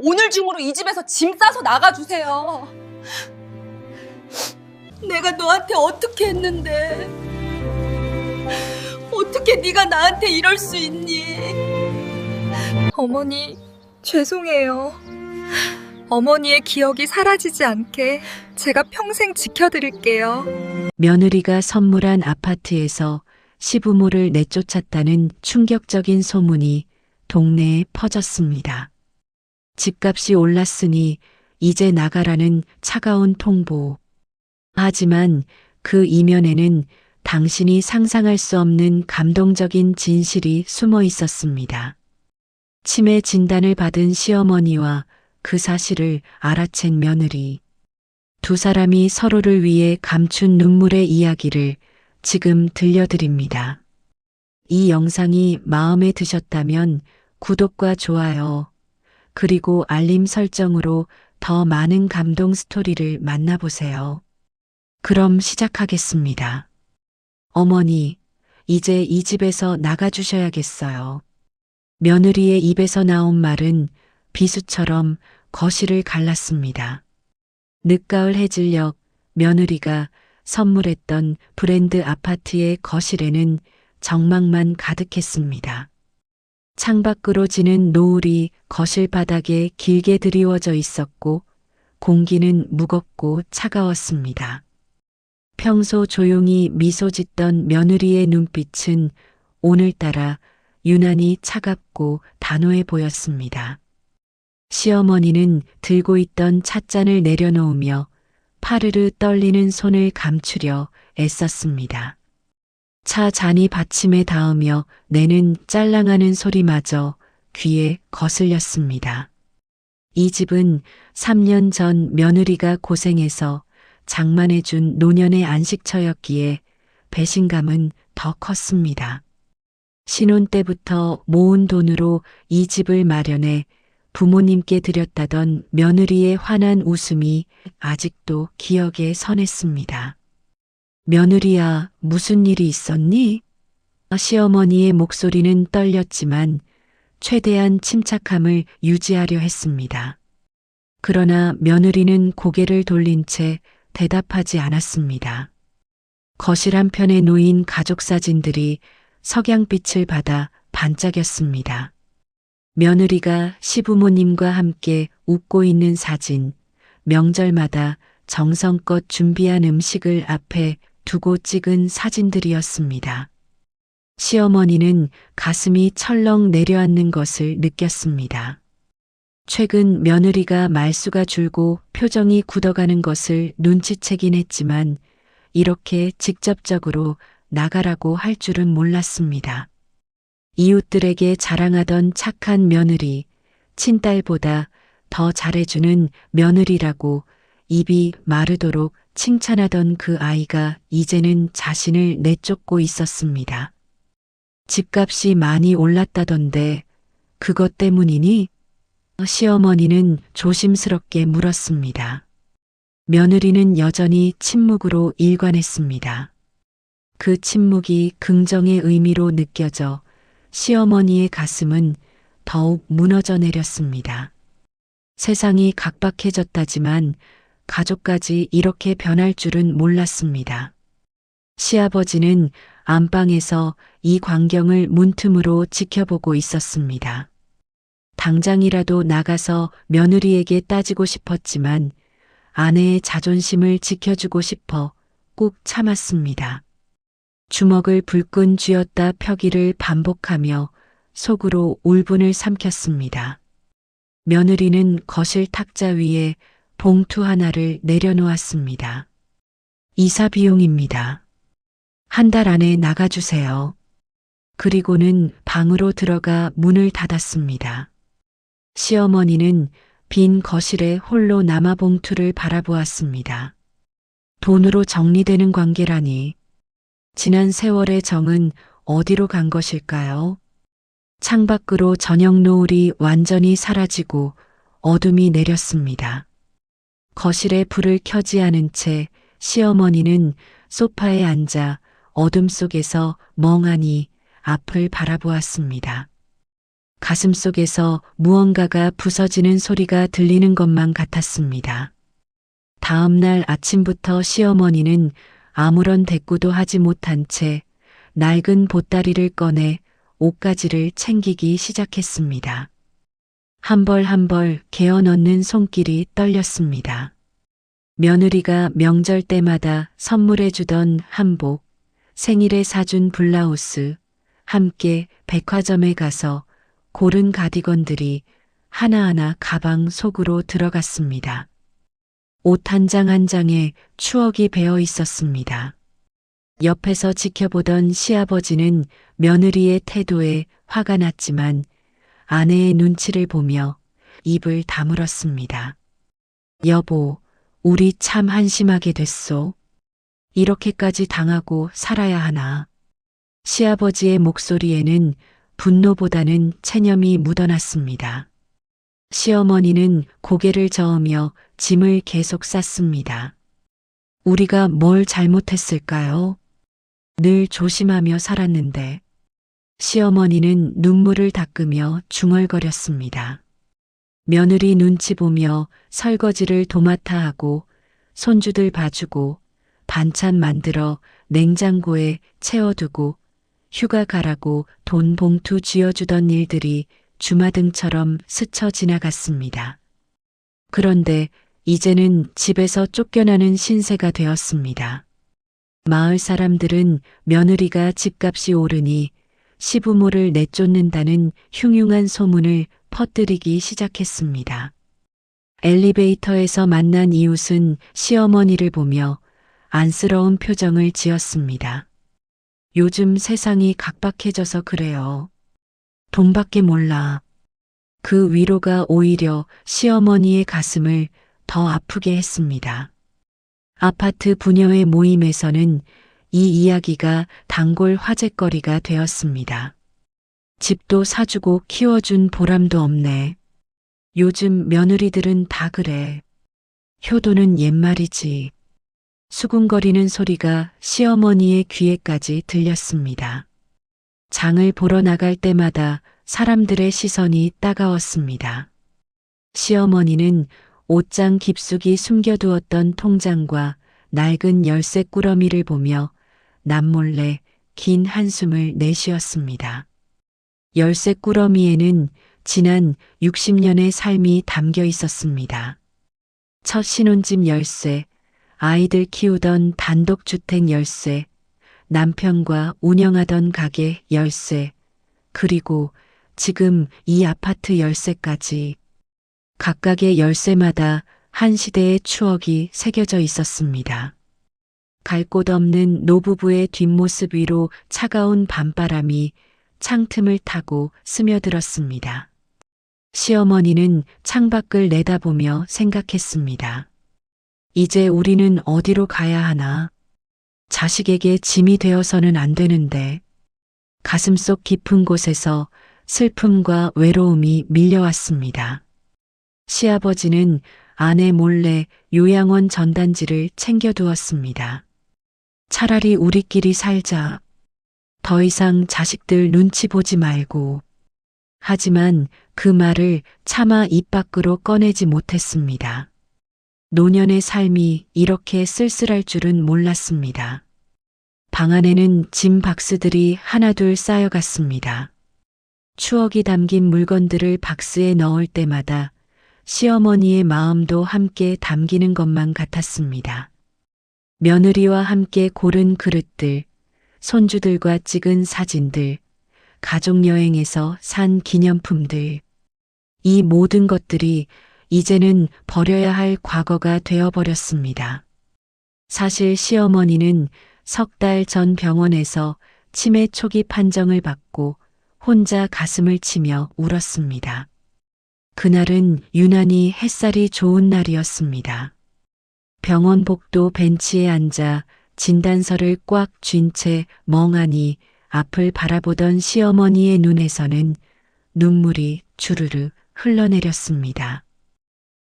오늘 중으로 이 집에서 짐 싸서 나가주세요. 내가 너한테 어떻게 했는데 어떻게 네가 나한테 이럴 수 있니? 어머니, 죄송해요. 어머니의 기억이 사라지지 않게 제가 평생 지켜드릴게요. 며느리가 선물한 아파트에서 시부모를 내쫓았다는 충격적인 소문이 동네에 퍼졌습니다. 집값이 올랐으니 이제 나가라는 차가운 통보. 하지만 그 이면에는 당신이 상상할 수 없는 감동적인 진실이 숨어 있었습니다. 치매 진단을 받은 시어머니와 그 사실을 알아챈 며느리. 두 사람이 서로를 위해 감춘 눈물의 이야기를 지금 들려드립니다. 이 영상이 마음에 드셨다면 구독과 좋아요, 그리고 알림 설정으로 더 많은 감동 스토리를 만나보세요. 그럼 시작하겠습니다. 어머니, 이제 이 집에서 나가주셔야겠어요. 며느리의 입에서 나온 말은 비수처럼 거실을 갈랐습니다. 늦가을 해질녘 며느리가 선물했던 브랜드 아파트의 거실에는 정막만 가득했습니다. 창밖으로 지는 노을이 거실 바닥에 길게 드리워져 있었고 공기는 무겁고 차가웠습니다. 평소 조용히 미소 짓던 며느리의 눈빛은 오늘따라 유난히 차갑고 단호해 보였습니다. 시어머니는 들고 있던 찻잔을 내려놓으며 파르르 떨리는 손을 감추려 애썼습니다. 차 잔이 받침에 닿으며 내는 짤랑하는 소리마저 귀에 거슬렸습니다. 이 집은 3년 전 며느리가 고생해서 장만해준 노년의 안식처였기에 배신감은 더 컸습니다. 신혼 때부터 모은 돈으로 이 집을 마련해 부모님께 드렸다던 며느리의 환한 웃음이 아직도 기억에 선했습니다. 며느리야, 무슨 일이 있었니? 시어머니의 목소리는 떨렸지만 최대한 침착함을 유지하려 했습니다. 그러나 며느리는 고개를 돌린 채 대답하지 않았습니다. 거실 한편에 놓인 가족 사진들이 석양빛을 받아 반짝였습니다. 며느리가 시부모님과 함께 웃고 있는 사진, 명절마다 정성껏 준비한 음식을 앞에 두고 찍은 사진들이었습니다. 시어머니는 가슴이 철렁 내려앉는 것을 느꼈습니다. 최근 며느리가 말수가 줄고 표정이 굳어가는 것을 눈치채긴 했지만 이렇게 직접적으로 나가라고 할 줄은 몰랐습니다. 이웃들에게 자랑하던 착한 며느리, 친딸보다 더 잘해주는 며느리라고 입이 마르도록 칭찬하던 그 아이가 이제는 자신을 내쫓고 있었습니다. 집값이 많이 올랐다던데 그것 때문이니? 시어머니는 조심스럽게 물었습니다. 며느리는 여전히 침묵으로 일관했습니다. 그 침묵이 긍정의 의미로 느껴져 시어머니의 가슴은 더욱 무너져 내렸습니다. 세상이 각박해졌다지만 가족까지 이렇게 변할 줄은 몰랐습니다. 시아버지는 안방에서 이 광경을 문틈으로 지켜보고 있었습니다. 당장이라도 나가서 며느리에게 따지고 싶었지만 아내의 자존심을 지켜주고 싶어 꾹 참았습니다. 주먹을 불끈 쥐었다 펴기를 반복하며 속으로 울분을 삼켰습니다. 며느리는 거실 탁자 위에 봉투 하나를 내려놓았습니다. 이사 비용입니다. 한 달 안에 나가주세요. 그리고는 방으로 들어가 문을 닫았습니다. 시어머니는 빈 거실에 홀로 남아 봉투를 바라보았습니다. 돈으로 정리되는 관계라니. 지난 세월의 정은 어디로 간 것일까요? 창밖으로 저녁 노을이 완전히 사라지고 어둠이 내렸습니다. 거실에 불을 켜지 않은 채 시어머니는 소파에 앉아 어둠 속에서 멍하니 앞을 바라보았습니다. 가슴속에서 무언가가 부서지는 소리가 들리는 것만 같았습니다. 다음 날 아침부터 시어머니는 아무런 대꾸도 하지 못한 채 낡은 보따리를 꺼내 옷가지를 챙기기 시작했습니다. 한 벌 한 벌 개어 넣는 손길이 떨렸습니다. 며느리가 명절 때마다 선물해 주던 한복, 생일에 사준 블라우스, 함께 백화점에 가서 고른 가디건들이 하나하나 가방 속으로 들어갔습니다. 옷 한 장 한 장에 추억이 배어 있었습니다. 옆에서 지켜보던 시아버지는 며느리의 태도에 화가 났지만 아내의 눈치를 보며 입을 다물었습니다. 여보, 우리 참 한심하게 됐소. 이렇게까지 당하고 살아야 하나. 시아버지의 목소리에는 분노보다는 체념이 묻어났습니다. 시어머니는 고개를 저으며 짐을 계속 쌌습니다. 우리가 뭘 잘못했을까요? 늘 조심하며 살았는데. 시어머니는 눈물을 닦으며 중얼거렸습니다. 며느리 눈치 보며 설거지를 도맡아 하고 손주들 봐주고 반찬 만들어 냉장고에 채워두고 휴가 가라고 돈 봉투 쥐어주던 일들이 주마등처럼 스쳐 지나갔습니다. 그런데 이제는 집에서 쫓겨나는 신세가 되었습니다. 마을 사람들은 며느리가 집값이 오르니 시부모를 내쫓는다는 흉흉한 소문을 퍼뜨리기 시작했습니다. 엘리베이터에서 만난 이웃은 시어머니를 보며 안쓰러운 표정을 지었습니다. 요즘 세상이 각박해져서 그래요. 돈밖에 몰라. 그 위로가 오히려 시어머니의 가슴을 더 아프게 했습니다. 아파트 부녀회 모임에서는 이 이야기가 단골 화제거리가 되었습니다. 집도 사주고 키워준 보람도 없네. 요즘 며느리들은 다 그래. 효도는 옛말이지. 수군거리는 소리가 시어머니의 귀에까지 들렸습니다. 장을 보러 나갈 때마다 사람들의 시선이 따가웠습니다. 시어머니는 옷장 깊숙이 숨겨두었던 통장과 낡은 열쇠 꾸러미를 보며 남몰래 긴 한숨을 내쉬었습니다. 열쇠 꾸러미에는 지난 60년의 삶이 담겨 있었습니다. 첫 신혼집 열쇠, 아이들 키우던 단독주택 열쇠, 남편과 운영하던 가게 열쇠, 그리고 지금 이 아파트 열쇠까지. 각각의 열쇠마다 한 시대의 추억이 새겨져 있었습니다. 갈 곳 없는 노부부의 뒷모습 위로 차가운 밤바람이 창틈을 타고 스며들었습니다. 시어머니는 창밖을 내다보며 생각했습니다. 이제 우리는 어디로 가야 하나? 자식에게 짐이 되어서는 안 되는데. 가슴속 깊은 곳에서 슬픔과 외로움이 밀려왔습니다. 시아버지는 아내 몰래 요양원 전단지를 챙겨두었습니다. 차라리 우리끼리 살자. 더 이상 자식들 눈치 보지 말고. 하지만 그 말을 차마 입 밖으로 꺼내지 못했습니다. 노년의 삶이 이렇게 쓸쓸할 줄은 몰랐습니다. 방 안에는 짐 박스들이 하나둘 쌓여갔습니다. 추억이 담긴 물건들을 박스에 넣을 때마다 시어머니의 마음도 함께 담기는 것만 같았습니다. 며느리와 함께 고른 그릇들, 손주들과 찍은 사진들, 가족여행에서 산 기념품들. 이 모든 것들이 이제는 버려야 할 과거가 되어버렸습니다. 사실 시어머니는 석 달 전 병원에서 치매 초기 판정을 받고 혼자 가슴을 치며 울었습니다. 그날은 유난히 햇살이 좋은 날이었습니다. 병원 복도 벤치에 앉아 진단서를 꽉 쥔 채 멍하니 앞을 바라보던 시어머니의 눈에서는 눈물이 주르르 흘러내렸습니다.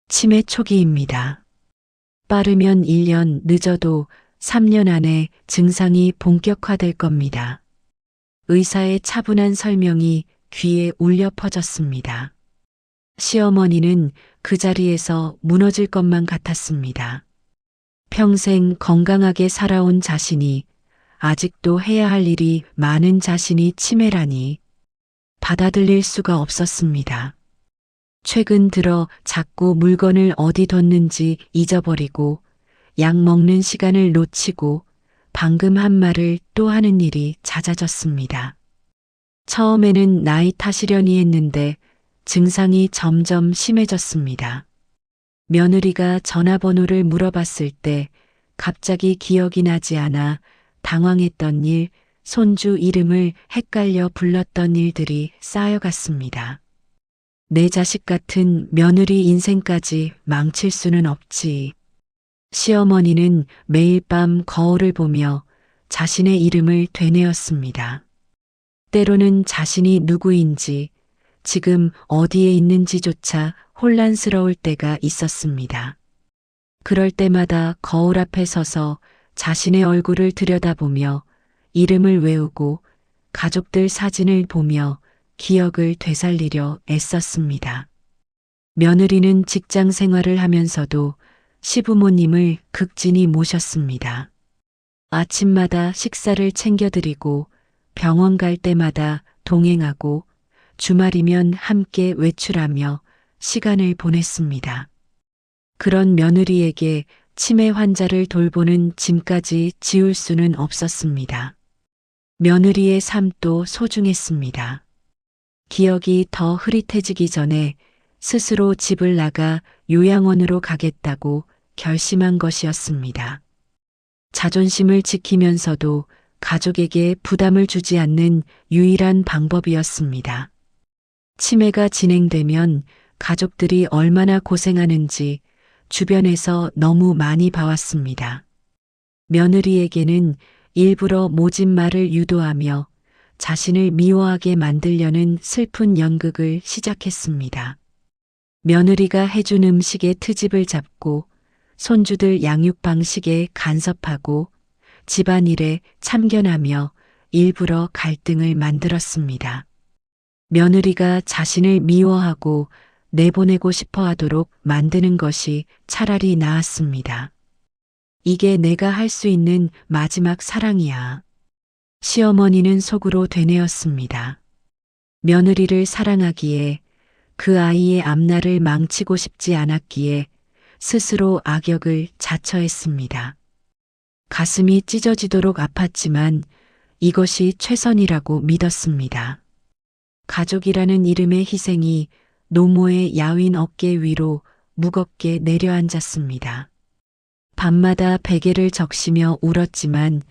치매 초기입니다. 빠르면 1년, 늦어도 3년 안에 증상이 본격화될 겁니다. 의사의 차분한 설명이 귀에 울려 퍼졌습니다. 시어머니는 그 자리에서 무너질 것만 같았습니다. 평생 건강하게 살아온 자신이 아직도 해야 할 일이 많은 자신이 치매라니 받아들일 수가 없었습니다. 최근 들어 자꾸 물건을 어디 뒀는지 잊어버리고 약 먹는 시간을 놓치고 방금 한 말을 또 하는 일이 잦아졌습니다. 처음에는 나이 탓이려니 했는데 증상이 점점 심해졌습니다. 며느리가 전화번호를 물어봤을 때 갑자기 기억이 나지 않아 당황했던 일, 손주 이름을 헷갈려 불렀던 일들이 쌓여갔습니다. 내 자식 같은 며느리 인생까지 망칠 수는 없지. 시어머니는 매일 밤 거울을 보며 자신의 이름을 되뇌었습니다. 때로는 자신이 누구인지, 지금 어디에 있는지조차 혼란스러울 때가 있었습니다. 그럴 때마다 거울 앞에 서서 자신의 얼굴을 들여다보며 이름을 외우고 가족들 사진을 보며 기억을 되살리려 애썼습니다. 며느리는 직장 생활을 하면서도 시부모님을 극진히 모셨습니다. 아침마다 식사를 챙겨드리고 병원 갈 때마다 동행하고 주말이면 함께 외출하며 시간을 보냈습니다. 그런 며느리에게 치매 환자를 돌보는 짐까지 지울 수는 없었습니다. 며느리의 삶도 소중했습니다. 기억이 더 흐릿해지기 전에 스스로 집을 나가 요양원으로 가겠다고 결심한 것이었습니다. 자존심을 지키면서도 가족에게 부담을 주지 않는 유일한 방법이었습니다. 치매가 진행되면 가족들이 얼마나 고생하는지 주변에서 너무 많이 봐왔습니다. 며느리에게는 일부러 모진 말을 유도하며 자신을 미워하게 만들려는 슬픈 연극을 시작했습니다. 며느리가 해준 음식의 트집을 잡고 손주들 양육 방식에 간섭하고 집안일에 참견하며 일부러 갈등을 만들었습니다. 며느리가 자신을 미워하고 내보내고 싶어 하도록 만드는 것이 차라리 나았습니다. 이게 내가 할 수 있는 마지막 사랑이야. 시어머니는 속으로 되뇌었습니다. 며느리를 사랑하기에 그 아이의 앞날을 망치고 싶지 않았기에 스스로 악역을 자처했습니다. 가슴이 찢어지도록 아팠지만 이것이 최선이라고 믿었습니다. 가족이라는 이름의 희생이 노모의 야윈 어깨 위로 무겁게 내려앉았습니다. 밤마다 베개를 적시며 울었지만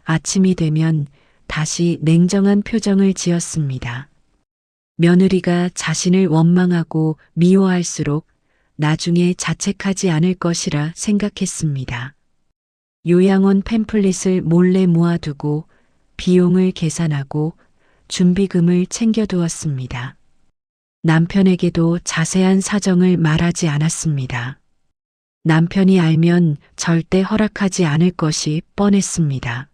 아침이 되면 다시 냉정한 표정을 지었습니다. 며느리가 자신을 원망하고 미워할수록 나중에 자책하지 않을 것이라 생각했습니다. 요양원 팸플릿을 몰래 모아두고 비용을 계산하고 준비금을 챙겨두었습니다. 남편에게도 자세한 사정을 말하지 않았습니다. 남편이 알면 절대 허락하지 않을 것이 뻔했습니다.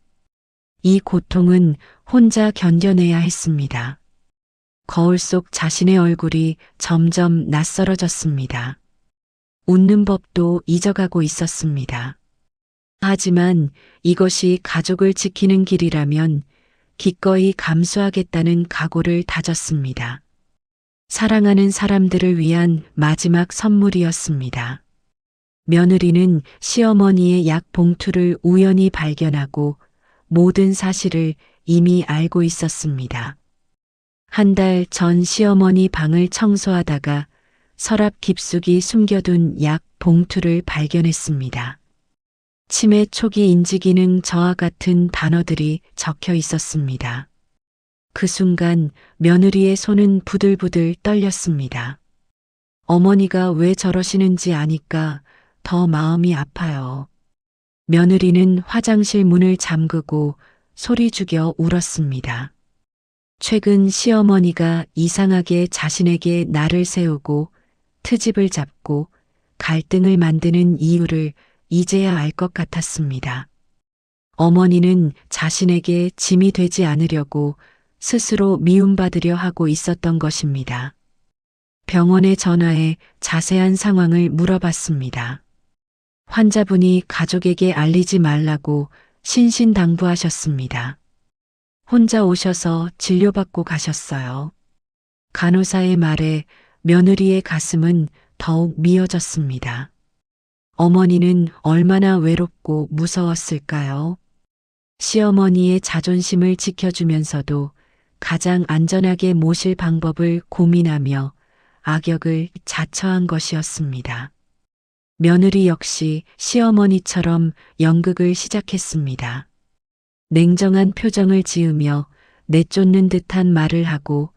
이 고통은 혼자 견뎌내야 했습니다. 거울 속 자신의 얼굴이 점점 낯설어졌습니다. 웃는 법도 잊어가고 있었습니다. 하지만 이것이 가족을 지키는 길이라면 기꺼이 감수하겠다는 각오를 다졌습니다. 사랑하는 사람들을 위한 마지막 선물이었습니다. 며느리는 시어머니의 약 봉투를 우연히 발견하고 모든 사실을 이미 알고 있었습니다. 한 달 전 시어머니 방을 청소하다가 서랍 깊숙이 숨겨둔 약 봉투를 발견했습니다. 치매 초기 인지기능 저하 같은 단어들이 적혀 있었습니다. 그 순간 며느리의 손은 부들부들 떨렸습니다. 어머니가 왜 저러시는지 아니까 더 마음이 아파요. 며느리는 화장실 문을 잠그고 소리 죽여 울었습니다. 최근 시어머니가 이상하게 자신에게 날을 세우고 트집을 잡고 갈등을 만드는 이유를 이제야 알 것 같았습니다. 어머니는 자신에게 짐이 되지 않으려고 스스로 미움받으려 하고 있었던 것입니다. 병원에 전화해 자세한 상황을 물어봤습니다. 환자분이 가족에게 알리지 말라고 신신당부하셨습니다. 혼자 오셔서 진료받고 가셨어요. 간호사의 말에 며느리의 가슴은 더욱 미어졌습니다. 어머니는 얼마나 외롭고 무서웠을까요? 시어머니의 자존심을 지켜주면서도 가장 안전하게 모실 방법을 고민하며 악역을 자처한 것이었습니다. 며느리 역시 시어머니처럼 연극을 시작했습니다. 냉정한 표정을 지으며 내쫓는 듯한 말을 하고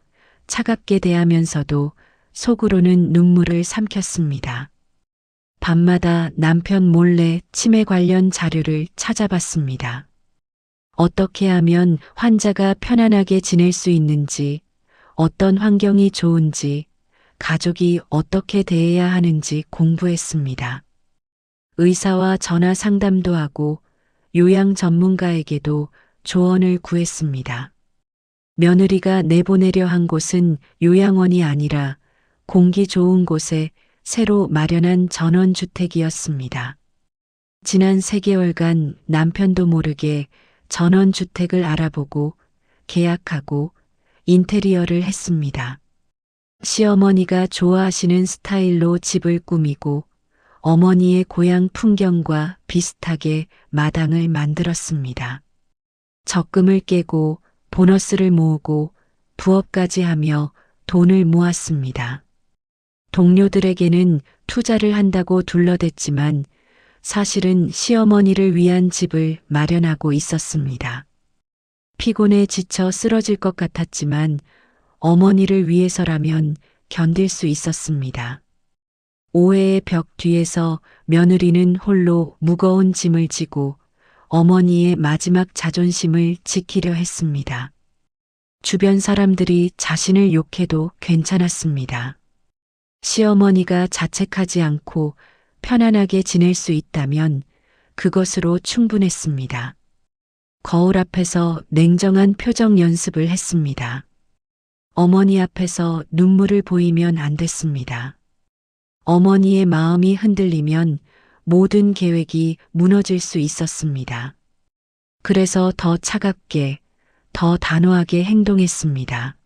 차갑게 대하면서도 속으로는 눈물을 삼켰습니다. 밤마다 남편 몰래 치매 관련 자료를 찾아봤습니다. 어떻게 하면 환자가 편안하게 지낼 수 있는지, 어떤 환경이 좋은지, 가족이 어떻게 대해야 하는지 공부했습니다. 의사와 전화 상담도 하고 요양 전문가에게도 조언을 구했습니다. 며느리가 내보내려 한 곳은 요양원이 아니라 공기 좋은 곳에 새로 마련한 전원주택이었습니다. 지난 3개월간 남편도 모르게 전원주택을 알아보고 계약하고 인테리어를 했습니다. 시어머니가 좋아하시는 스타일로 집을 꾸미고 어머니의 고향 풍경과 비슷하게 마당을 만들었습니다. 적금을 깨고 보너스를 모으고 부업까지 하며 돈을 모았습니다. 동료들에게는 투자를 한다고 둘러댔지만 사실은 시어머니를 위한 집을 마련하고 있었습니다. 피곤해 지쳐 쓰러질 것 같았지만 어머니를 위해서라면 견딜 수 있었습니다. 오해의 벽 뒤에서 며느리는 홀로 무거운 짐을 지고 어머니의 마지막 자존심을 지키려 했습니다. 주변 사람들이 자신을 욕해도 괜찮았습니다. 시어머니가 자책하지 않고 편안하게 지낼 수 있다면 그것으로 충분했습니다. 거울 앞에서 냉정한 표정 연습을 했습니다. 어머니 앞에서 눈물을 보이면 안 됐습니다. 어머니의 마음이 흔들리면 모든 계획이 무너질 수 있었습니다. 그래서 더 차갑게, 더 단호하게 행동했습니다.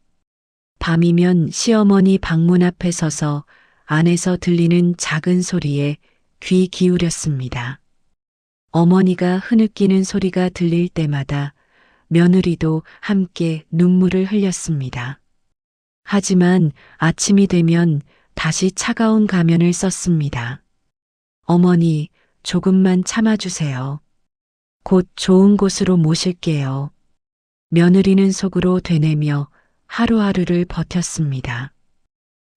밤이면 시어머니 방문 앞에 서서 안에서 들리는 작은 소리에 귀 기울였습니다. 어머니가 흐느끼는 소리가 들릴 때마다 며느리도 함께 눈물을 흘렸습니다. 하지만 아침이 되면 다시 차가운 가면을 썼습니다. 어머니, 조금만 참아주세요. 곧 좋은 곳으로 모실게요. 며느리는 속으로 되뇌며 하루하루를 버텼습니다.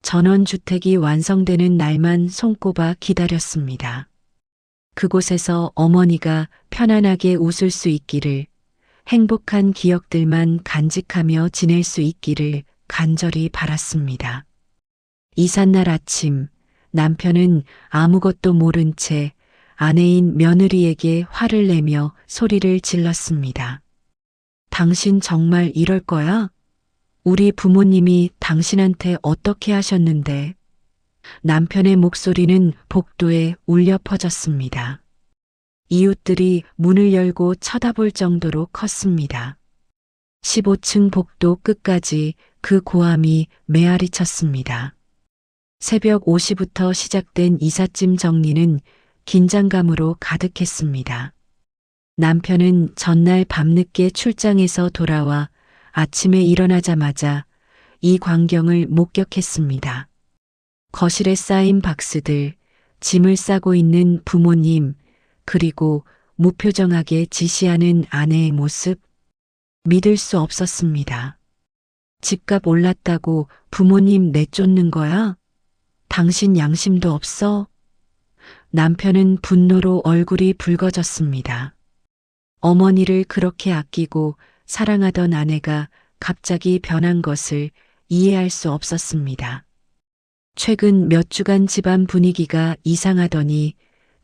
전원주택이 완성되는 날만 손꼽아 기다렸습니다. 그곳에서 어머니가 편안하게 웃을 수 있기를, 행복한 기억들만 간직하며 지낼 수 있기를 간절히 바랐습니다. 이삿날 아침, 남편은 아무것도 모른 채 아내인 며느리에게 화를 내며 소리를 질렀습니다. 당신 정말 이럴 거야? 우리 부모님이 당신한테 어떻게 하셨는데? 남편의 목소리는 복도에 울려 퍼졌습니다. 이웃들이 문을 열고 쳐다볼 정도로 컸습니다. 15층 복도 끝까지 그 고함이 메아리 쳤습니다. 새벽 5시부터 시작된 이삿짐 정리는 긴장감으로 가득했습니다. 남편은 전날 밤늦게 출장에서 돌아와 아침에 일어나자마자 이 광경을 목격했습니다. 거실에 쌓인 박스들, 짐을 싸고 있는 부모님, 그리고 무표정하게 지시하는 아내의 모습, 믿을 수 없었습니다. 집값 올랐다고 부모님 내쫓는 거야? 당신 양심도 없어? 남편은 분노로 얼굴이 붉어졌습니다. 어머니를 그렇게 아끼고 사랑하던 아내가 갑자기 변한 것을 이해할 수 없었습니다. 최근 몇 주간 집안 분위기가 이상하더니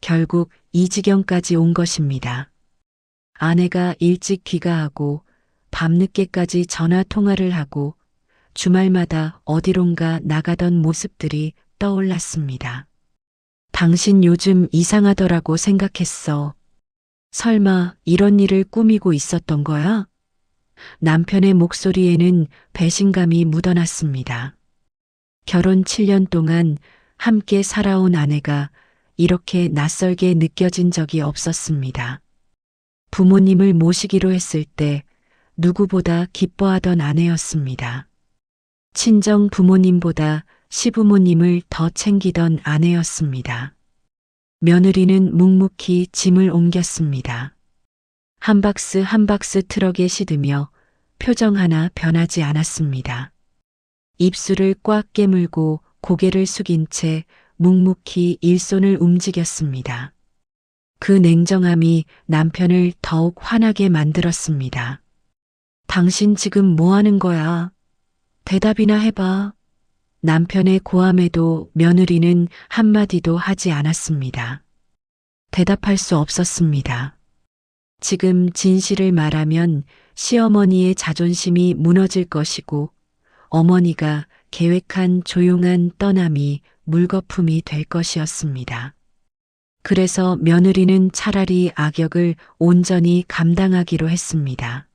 결국 이 지경까지 온 것입니다. 아내가 일찍 귀가하고 밤늦게까지 전화 통화를 하고 주말마다 어디론가 나가던 모습들이 떠올랐습니다. 당신 요즘 이상하더라고 생각했어. 설마 이런 일을 꾸미고 있었던 거야? 남편의 목소리에는 배신감이 묻어났습니다. 결혼 7년 동안 함께 살아온 아내가 이렇게 낯설게 느껴진 적이 없었습니다. 부모님을 모시기로 했을 때 누구보다 기뻐하던 아내였습니다. 친정 부모님보다 시부모님을 더 챙기던 아내였습니다. 며느리는 묵묵히 짐을 옮겼습니다. 한 박스 한 박스 트럭에 싣으며 표정 하나 변하지 않았습니다. 입술을 꽉 깨물고 고개를 숙인 채 묵묵히 일손을 움직였습니다. 그 냉정함이 남편을 더욱 화나게 만들었습니다. 당신 지금 뭐 하는 거야? 대답이나 해봐. 남편의 고함에도 며느리는 한마디도 하지 않았습니다. 대답할 수 없었습니다. 지금 진실을 말하면 시어머니의 자존심이 무너질 것이고 어머니가 계획한 조용한 떠남이 물거품이 될 것이었습니다. 그래서 며느리는 차라리 악역을 온전히 감당하기로 했습니다.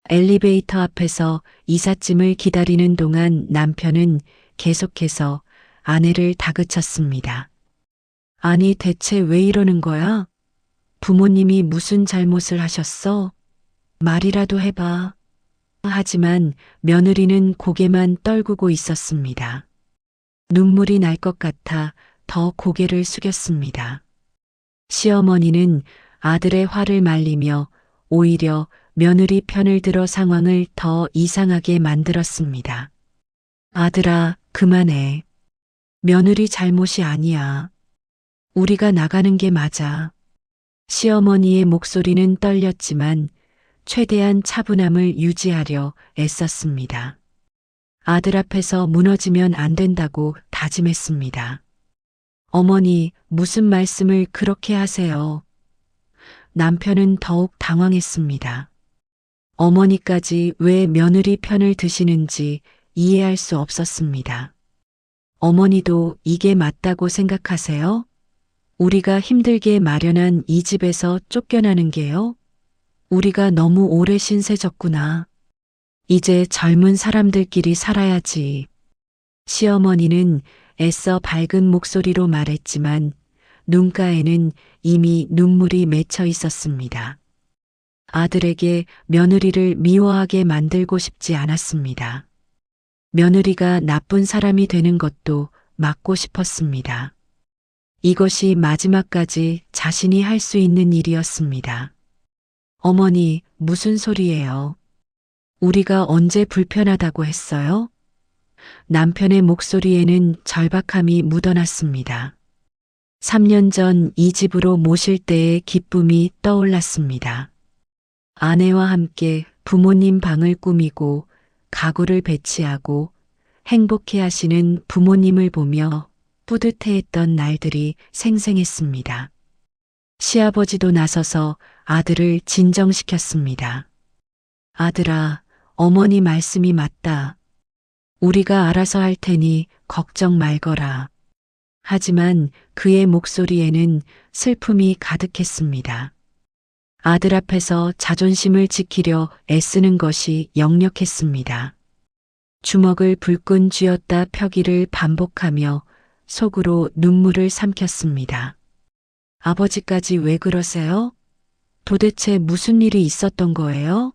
엘리베이터 앞에서 이삿짐을 기다리는 동안 남편은 계속해서 아내를 다그쳤습니다. 아니 대체 왜 이러는 거야? 부모님이 무슨 잘못을 하셨어? 말이라도 해봐. 하지만 며느리는 고개만 떨구고 있었습니다. 눈물이 날 것 같아 더 고개를 숙였습니다. 시어머니는 아들의 화를 말리며 오히려 며느리 편을 들어 상황을 더 이상하게 만들었습니다. 아들아, 그만해. 며느리 잘못이 아니야. 우리가 나가는 게 맞아. 시어머니의 목소리는 떨렸지만 최대한 차분함을 유지하려 애썼습니다. 아들 앞에서 무너지면 안 된다고 다짐했습니다. 어머니, 무슨 말씀을 그렇게 하세요? 남편은 더욱 당황했습니다. 어머니까지 왜 며느리 편을 드시는지 이해할 수 없었습니다. 어머니도 이게 맞다고 생각하세요? 우리가 힘들게 마련한 이 집에서 쫓겨나는 게요? 우리가 너무 오래 신세졌구나. 이제 젊은 사람들끼리 살아야지. 시어머니는 애써 밝은 목소리로 말했지만 눈가에는 이미 눈물이 맺혀 있었습니다. 아들에게 며느리를 미워하게 만들고 싶지 않았습니다. 며느리가 나쁜 사람이 되는 것도 막고 싶었습니다. 이것이 마지막까지 자신이 할 수 있는 일이었습니다. 어머니, 무슨 소리예요? 우리가 언제 불편하다고 했어요? 남편의 목소리에는 절박함이 묻어났습니다. 3년 전 이 집으로 모실 때의 기쁨이 떠올랐습니다. 아내와 함께 부모님 방을 꾸미고 가구를 배치하고 행복해 하시는 부모님을 보며 뿌듯해했던 날들이 생생했습니다. 시아버지도 나서서 아들을 진정시켰습니다. 아들아, 어머니 말씀이 맞다. 우리가 알아서 할 테니 걱정 말거라. 하지만 그의 목소리에는 슬픔이 가득했습니다. 아들 앞에서 자존심을 지키려 애쓰는 것이 역력했습니다. 주먹을 불끈 쥐었다 펴기를 반복하며 속으로 눈물을 삼켰습니다. 아버지까지 왜 그러세요? 도대체 무슨 일이 있었던 거예요?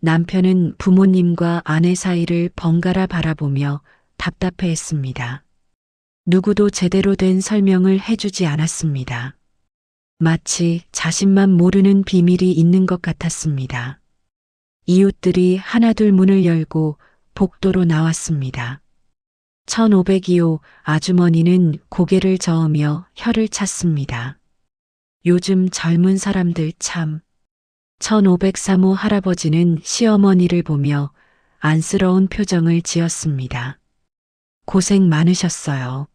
남편은 부모님과 아내 사이를 번갈아 바라보며 답답해했습니다. 누구도 제대로 된 설명을 해주지 않았습니다. 마치 자신만 모르는 비밀이 있는 것 같았습니다. 이웃들이 하나둘 문을 열고 복도로 나왔습니다. 1502호 아주머니는 고개를 저으며 혀를 찼습니다. 요즘 젊은 사람들 참. 1503호 할아버지는 시어머니를 보며 안쓰러운 표정을 지었습니다. 고생 많으셨어요.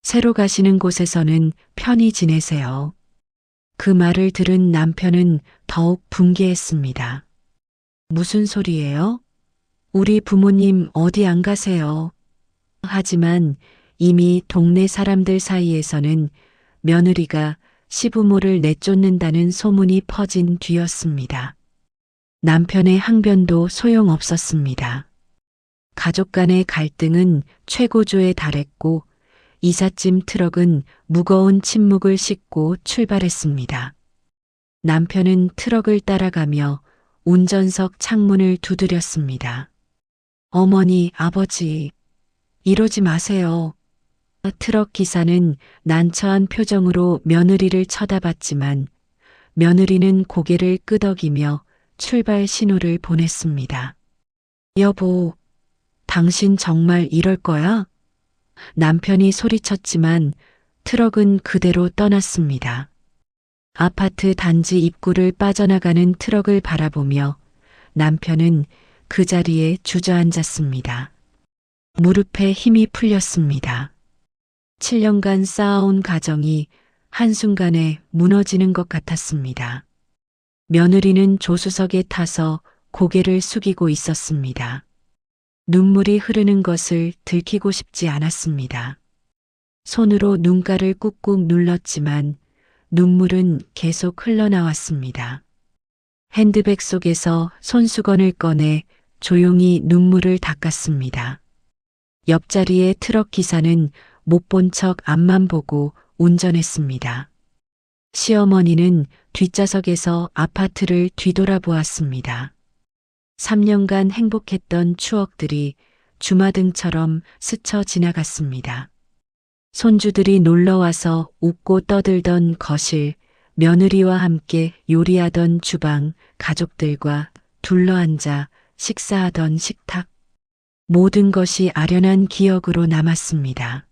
새로 가시는 곳에서는 편히 지내세요. 그 말을 들은 남편은 더욱 분개했습니다. 무슨 소리예요? 우리 부모님 어디 안 가세요? 하지만 이미 동네 사람들 사이에서는 며느리가 시부모를 내쫓는다는 소문이 퍼진 뒤였습니다. 남편의 항변도 소용없었습니다. 가족 간의 갈등은 최고조에 달했고 이삿짐 트럭은 무거운 침묵을 싣고 출발했습니다. 남편은 트럭을 따라가며 운전석 창문을 두드렸습니다. 어머니, 아버지, 이러지 마세요. 트럭 기사는 난처한 표정으로 며느리를 쳐다봤지만 며느리는 고개를 끄덕이며 출발 신호를 보냈습니다. 여보, 당신 정말 이럴 거야? 남편이 소리쳤지만 트럭은 그대로 떠났습니다. 아파트 단지 입구를 빠져나가는 트럭을 바라보며 남편은 그 자리에 주저앉았습니다. 무릎에 힘이 풀렸습니다. 7년간 쌓아온 가정이 한순간에 무너지는 것 같았습니다. 며느리는 조수석에 타서 고개를 숙이고 있었습니다. 눈물이 흐르는 것을 들키고 싶지 않았습니다. 손으로 눈가를 꾹꾹 눌렀지만 눈물은 계속 흘러나왔습니다. 핸드백 속에서 손수건을 꺼내 조용히 눈물을 닦았습니다. 옆자리의 트럭 기사는 못 본 척 앞만 보고 운전했습니다. 시어머니는 뒷좌석에서 아파트를 뒤돌아보았습니다. 3년간 행복했던 추억들이 주마등처럼 스쳐 지나갔습니다. 손주들이 놀러와서 웃고 떠들던 거실, 며느리와 함께 요리하던 주방, 가족들과 둘러앉아 식사하던 식탁. 모든 것이 아련한 기억으로 남았습니다.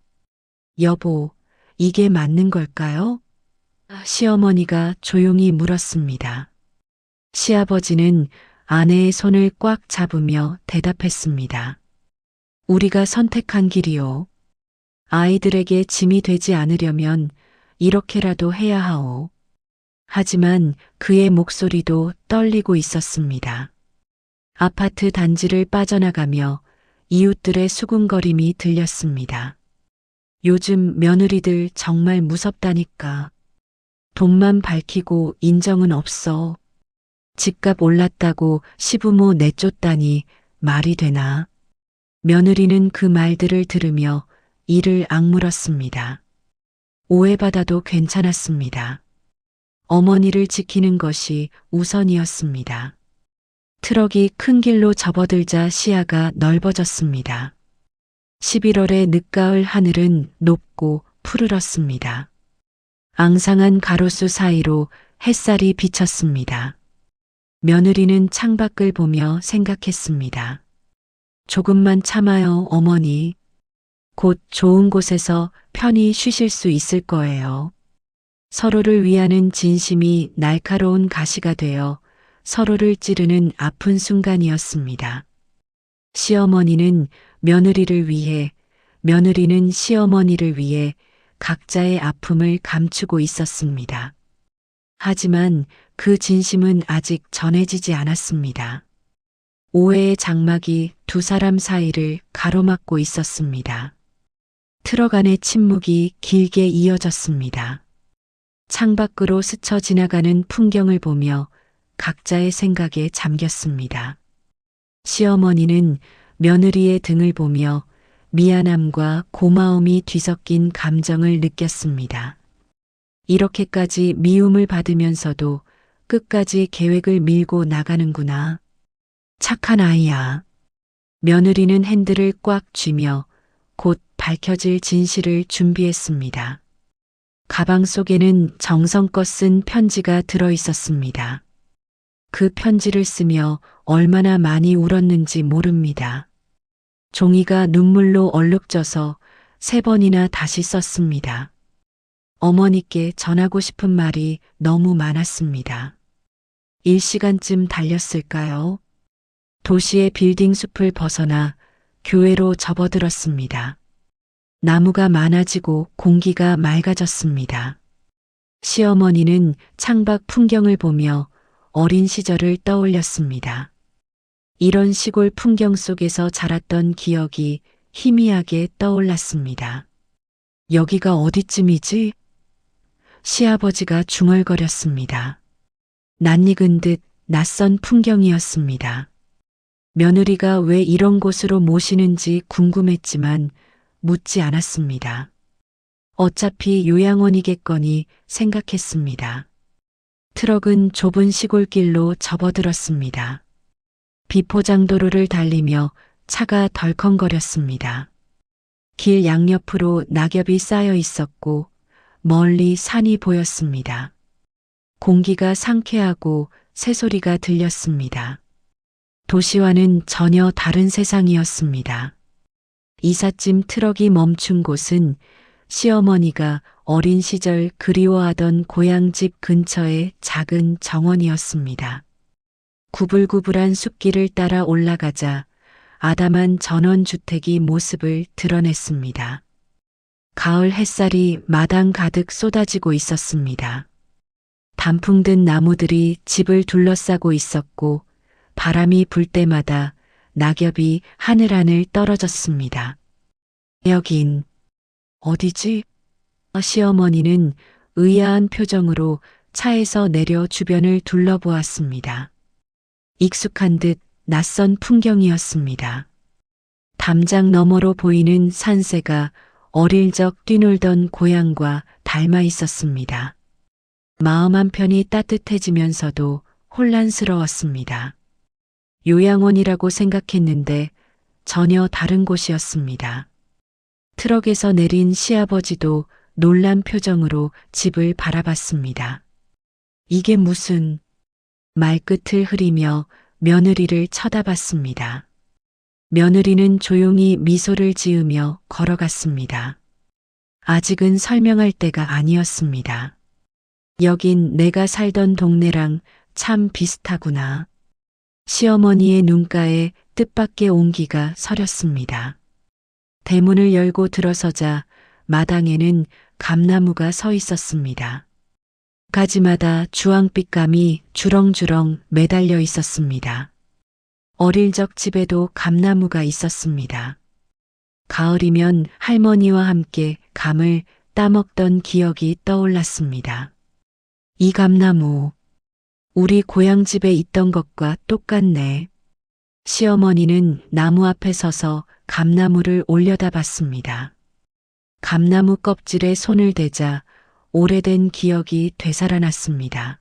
여보, 이게 맞는 걸까요? 시어머니가 조용히 물었습니다. 시아버지는 아내의 손을 꽉 잡으며 대답했습니다. 우리가 선택한 길이요. 아이들에게 짐이 되지 않으려면 이렇게라도 해야 하오. 하지만 그의 목소리도 떨리고 있었습니다. 아파트 단지를 빠져나가며 이웃들의 수군거림이 들렸습니다. 요즘 며느리들 정말 무섭다니까. 돈만 밝히고 인정은 없어. 집값 올랐다고 시부모 내쫓다니 말이 되나. 며느리는 그 말들을 들으며 이를 악물었습니다. 오해받아도 괜찮았습니다. 어머니를 지키는 것이 우선이었습니다. 트럭이 큰 길로 접어들자 시야가 넓어졌습니다. 11월의 늦가을 하늘은 높고 푸르렀습니다. 앙상한 가로수 사이로 햇살이 비쳤습니다. 며느리는 창밖을 보며 생각했습니다. 조금만 참아요, 어머니. 곧 좋은 곳에서 편히 쉬실 수 있을 거예요. 서로를 위하는 진심이 날카로운 가시가 되어 서로를 찌르는 아픈 순간이었습니다. 시어머니는 며느리를 위해, 며느리는 시어머니를 위해 각자의 아픔을 감추고 있었습니다. 하지만 그 진심은 아직 전해지지 않았습니다. 오해의 장막이 두 사람 사이를 가로막고 있었습니다. 트럭 안의 침묵이 길게 이어졌습니다. 창밖으로 스쳐 지나가는 풍경을 보며 각자의 생각에 잠겼습니다. 시어머니는 며느리의 등을 보며 미안함과 고마움이 뒤섞인 감정을 느꼈습니다. 이렇게까지 미움을 받으면서도 끝까지 계획을 밀고 나가는구나. 착한 아이야. 며느리는 핸들을 꽉 쥐며 곧 밝혀질 진실을 준비했습니다. 가방 속에는 정성껏 쓴 편지가 들어 있었습니다. 그 편지를 쓰며 얼마나 많이 울었는지 모릅니다. 종이가 눈물로 얼룩져서 3번이나 다시 썼습니다. 어머니께 전하고 싶은 말이 너무 많았습니다. 1시간쯤 달렸을까요? 도시의 빌딩 숲을 벗어나 교외로 접어들었습니다. 나무가 많아지고 공기가 맑아졌습니다. 시어머니는 창밖 풍경을 보며 어린 시절을 떠올렸습니다. 이런 시골 풍경 속에서 자랐던 기억이 희미하게 떠올랐습니다. 여기가 어디쯤이지? 시아버지가 중얼거렸습니다. 낯익은 듯 낯선 풍경이었습니다. 며느리가 왜 이런 곳으로 모시는지 궁금했지만 묻지 않았습니다. 어차피 요양원이겠거니 생각했습니다. 트럭은 좁은 시골길로 접어들었습니다. 비포장도로를 달리며 차가 덜컹거렸습니다. 길 양옆으로 낙엽이 쌓여 있었고 멀리 산이 보였습니다. 공기가 상쾌하고 새소리가 들렸습니다. 도시와는 전혀 다른 세상이었습니다. 이삿짐 트럭이 멈춘 곳은 시어머니가 어린 시절 그리워하던 고향집 근처의 작은 정원이었습니다. 구불구불한 숲길을 따라 올라가자 아담한 전원주택이 모습을 드러냈습니다. 가을 햇살이 마당 가득 쏟아지고 있었습니다. 단풍 든 나무들이 집을 둘러싸고 있었고 바람이 불 때마다 낙엽이 하늘하늘 떨어졌습니다. 여긴 어디지? 시어머니는 의아한 표정으로 차에서 내려 주변을 둘러보았습니다. 익숙한 듯 낯선 풍경이었습니다. 담장 너머로 보이는 산새가 어릴 적 뛰놀던 고향과 닮아 있었습니다. 마음 한편이 따뜻해지면서도 혼란스러웠습니다. 요양원이라고 생각했는데 전혀 다른 곳이었습니다. 트럭에서 내린 시아버지도 놀란 표정으로 집을 바라봤습니다. 이게 무슨... 말끝을 흐리며 며느리를 쳐다봤습니다. 며느리는 조용히 미소를 지으며 걸어갔습니다. 아직은 설명할 때가 아니었습니다. 여긴 내가 살던 동네랑 참 비슷하구나. 시어머니의 눈가에 뜻밖의 온기가 서렸습니다. 대문을 열고 들어서자 마당에는 감나무가 서 있었습니다. 가지마다 주황빛감이 주렁주렁 매달려 있었습니다. 어릴 적 집에도 감나무가 있었습니다. 가을이면 할머니와 함께 감을 따먹던 기억이 떠올랐습니다. 이 감나무, 우리 고향집에 있던 것과 똑같네. 시어머니는 나무 앞에 서서 감나무를 올려다봤습니다. 감나무 껍질에 손을 대자 오래된 기억이 되살아났습니다.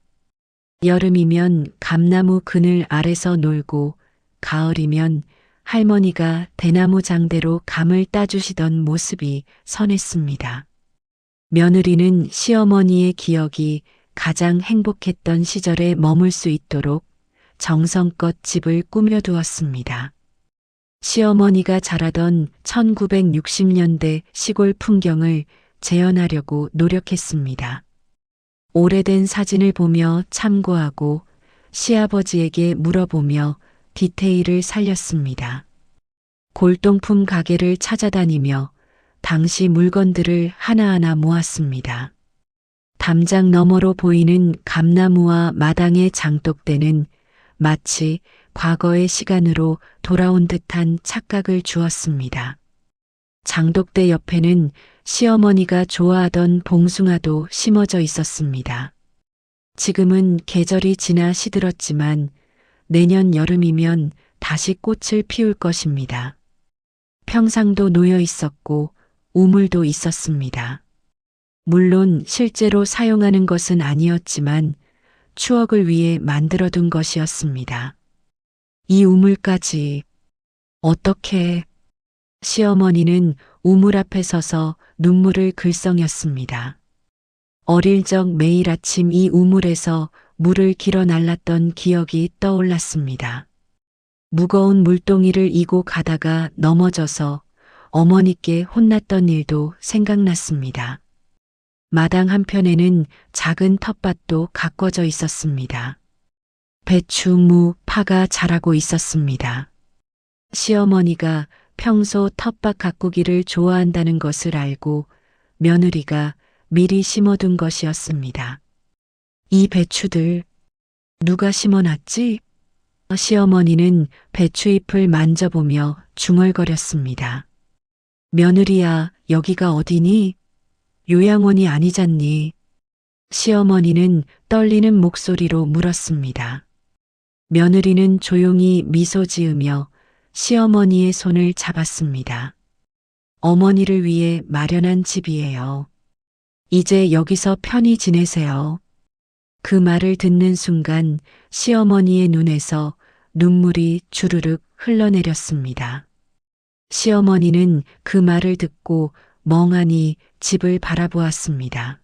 여름이면 감나무 그늘 아래서 놀고 가을이면 할머니가 대나무 장대로 감을 따주시던 모습이 선했습니다. 며느리는 시어머니의 기억이 가장 행복했던 시절에 머물 수 있도록 정성껏 집을 꾸며두었습니다. 시어머니가 자라던 1960년대 시골 풍경을 재현하려고 노력했습니다. 오래된 사진을 보며 참고하고 시아버지에게 물어보며 디테일을 살렸습니다. 골동품 가게를 찾아다니며 당시 물건들을 하나하나 모았습니다. 담장 너머로 보이는 감나무와 마당의 장독대는 마치 과거의 시간으로 돌아온 듯한 착각을 주었습니다. 장독대 옆에는 시어머니가 좋아하던 봉숭아도 심어져 있었습니다. 지금은 계절이 지나 시들었지만 내년 여름이면 다시 꽃을 피울 것입니다. 평상도 놓여 있었고 우물도 있었습니다. 물론 실제로 사용하는 것은 아니었지만 추억을 위해 만들어둔 것이었습니다. 이 우물까지 어떻게... 시어머니는 우물 앞에 서서 눈물을 글썽였습니다. 어릴 적 매일 아침 이 우물에서 물을 길어 날랐던 기억이 떠올랐습니다. 무거운 물동이를 이고 가다가 넘어져서 어머니께 혼났던 일도 생각났습니다. 마당 한편에는 작은 텃밭도 가꿔져 있었습니다. 배추, 무, 파가 자라고 있었습니다. 시어머니가 평소 텃밭 가꾸기를 좋아한다는 것을 알고 며느리가 미리 심어둔 것이었습니다. 이 배추들 누가 심어놨지? 시어머니는 배추잎을 만져보며 중얼거렸습니다. 며느리야, 여기가 어디니? 요양원이 아니잖니? 시어머니는 떨리는 목소리로 물었습니다. 며느리는 조용히 미소 지으며 시어머니의 손을 잡았습니다. 어머니를 위해 마련한 집이에요. 이제 여기서 편히 지내세요. 그 말을 듣는 순간 시어머니의 눈에서 눈물이 주르륵 흘러내렸습니다. 시어머니는 그 말을 듣고 멍하니 집을 바라보았습니다.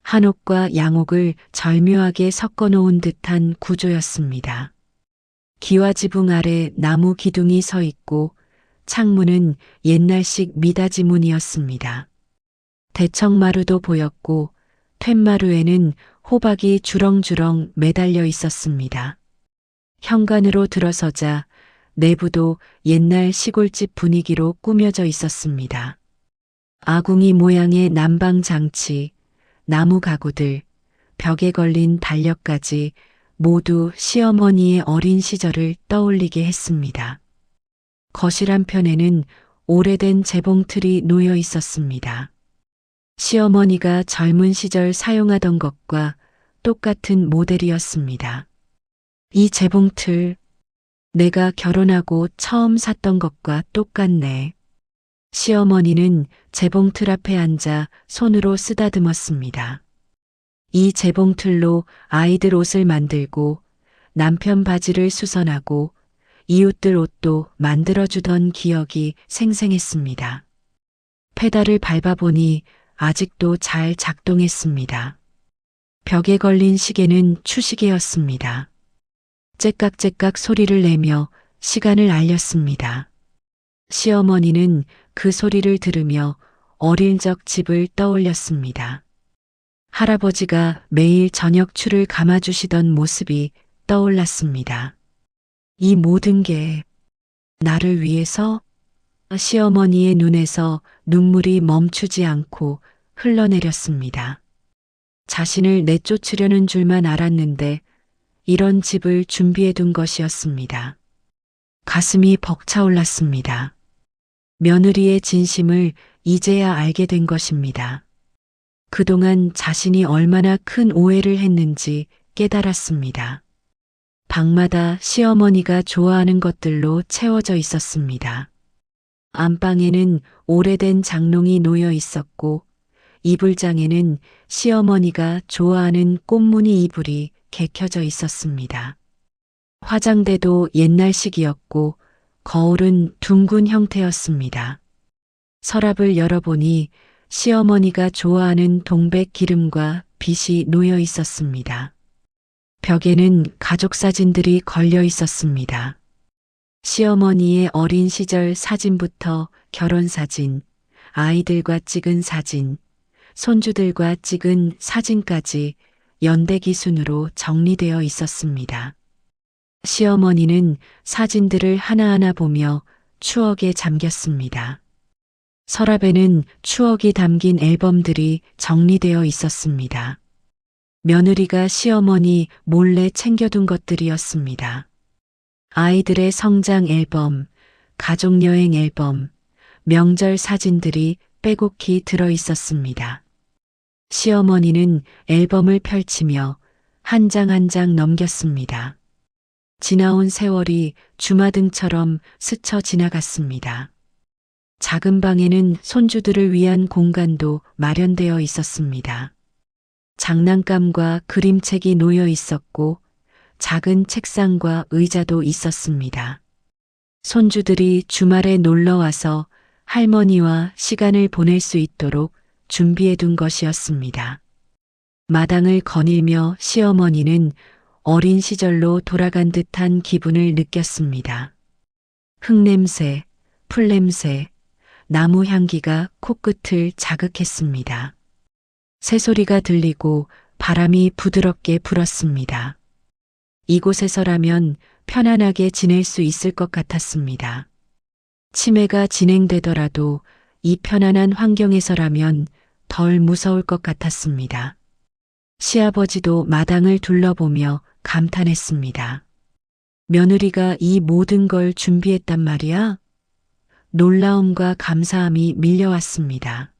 한옥과 양옥을 절묘하게 섞어 놓은 듯한 구조였습니다. 기와지붕 아래 나무 기둥이 서 있고 창문은 옛날식 미닫이 문이었습니다. 대청마루도 보였고 툇마루에는 호박이 주렁주렁 매달려 있었습니다. 현관으로 들어서자 내부도 옛날 시골집 분위기로 꾸며져 있었습니다. 아궁이 모양의 난방 장치, 나무 가구들, 벽에 걸린 달력까지 모두 시어머니의 어린 시절을 떠올리게 했습니다. 거실 한편에는 오래된 재봉틀이 놓여 있었습니다. 시어머니가 젊은 시절 사용하던 것과 똑같은 모델이었습니다. 이 재봉틀, 내가 결혼하고 처음 샀던 것과 똑같네. 시어머니는 재봉틀 앞에 앉아 손으로 쓰다듬었습니다. 이 재봉틀로 아이들 옷을 만들고 남편 바지를 수선하고 이웃들 옷도 만들어주던 기억이 생생했습니다. 페달을 밟아보니 아직도 잘 작동했습니다. 벽에 걸린 시계는 추시계였습니다. 째깍째깍 소리를 내며 시간을 알렸습니다. 시어머니는 그 소리를 들으며 어릴 적 집을 떠올렸습니다. 할아버지가 매일 저녁추를 감아주시던 모습이 떠올랐습니다. 이 모든 게 나를 위해서? 시어머니의 눈에서 눈물이 멈추지 않고 흘러내렸습니다. 자신을 내쫓으려는 줄만 알았는데 이런 집을 준비해 둔 것이었습니다. 가슴이 벅차올랐습니다. 며느리의 진심을 이제야 알게 된 것입니다. 그동안 자신이 얼마나 큰 오해를 했는지 깨달았습니다. 방마다 시어머니가 좋아하는 것들로 채워져 있었습니다. 안방에는 오래된 장롱이 놓여 있었고 이불장에는 시어머니가 좋아하는 꽃무늬 이불이 개켜져 있었습니다. 화장대도 옛날식이었고 거울은 둥근 형태였습니다. 서랍을 열어보니 시어머니가 좋아하는 동백 기름과 빗이 놓여 있었습니다. 벽에는 가족 사진들이 걸려 있었습니다. 시어머니의 어린 시절 사진부터 결혼 사진, 아이들과 찍은 사진, 손주들과 찍은 사진까지 연대기 순으로 정리되어 있었습니다. 시어머니는 사진들을 하나하나 보며 추억에 잠겼습니다. 서랍에는 추억이 담긴 앨범들이 정리되어 있었습니다. 며느리가 시어머니 몰래 챙겨둔 것들이었습니다. 아이들의 성장 앨범, 가족여행 앨범, 명절 사진들이 빼곡히 들어 있었습니다. 시어머니는 앨범을 펼치며 한 장 한 장 넘겼습니다. 지나온 세월이 주마등처럼 스쳐 지나갔습니다. 작은 방에는 손주들을 위한 공간도 마련되어 있었습니다. 장난감과 그림책이 놓여 있었고 작은 책상과 의자도 있었습니다. 손주들이 주말에 놀러와서 할머니와 시간을 보낼 수 있도록 준비해 둔 것이었습니다. 마당을 거닐며 시어머니는 어린 시절로 돌아간 듯한 기분을 느꼈습니다. 흙냄새, 풀냄새, 나무 향기가 코끝을 자극했습니다. 새소리가 들리고 바람이 부드럽게 불었습니다. 이곳에서라면 편안하게 지낼 수 있을 것 같았습니다. 치매가 진행되더라도 이 편안한 환경에서라면 덜 무서울 것 같았습니다. 시아버지도 마당을 둘러보며 감탄했습니다. 며느리가 이 모든 걸 준비했단 말이야? 놀라움과 감사함이 밀려왔습니다.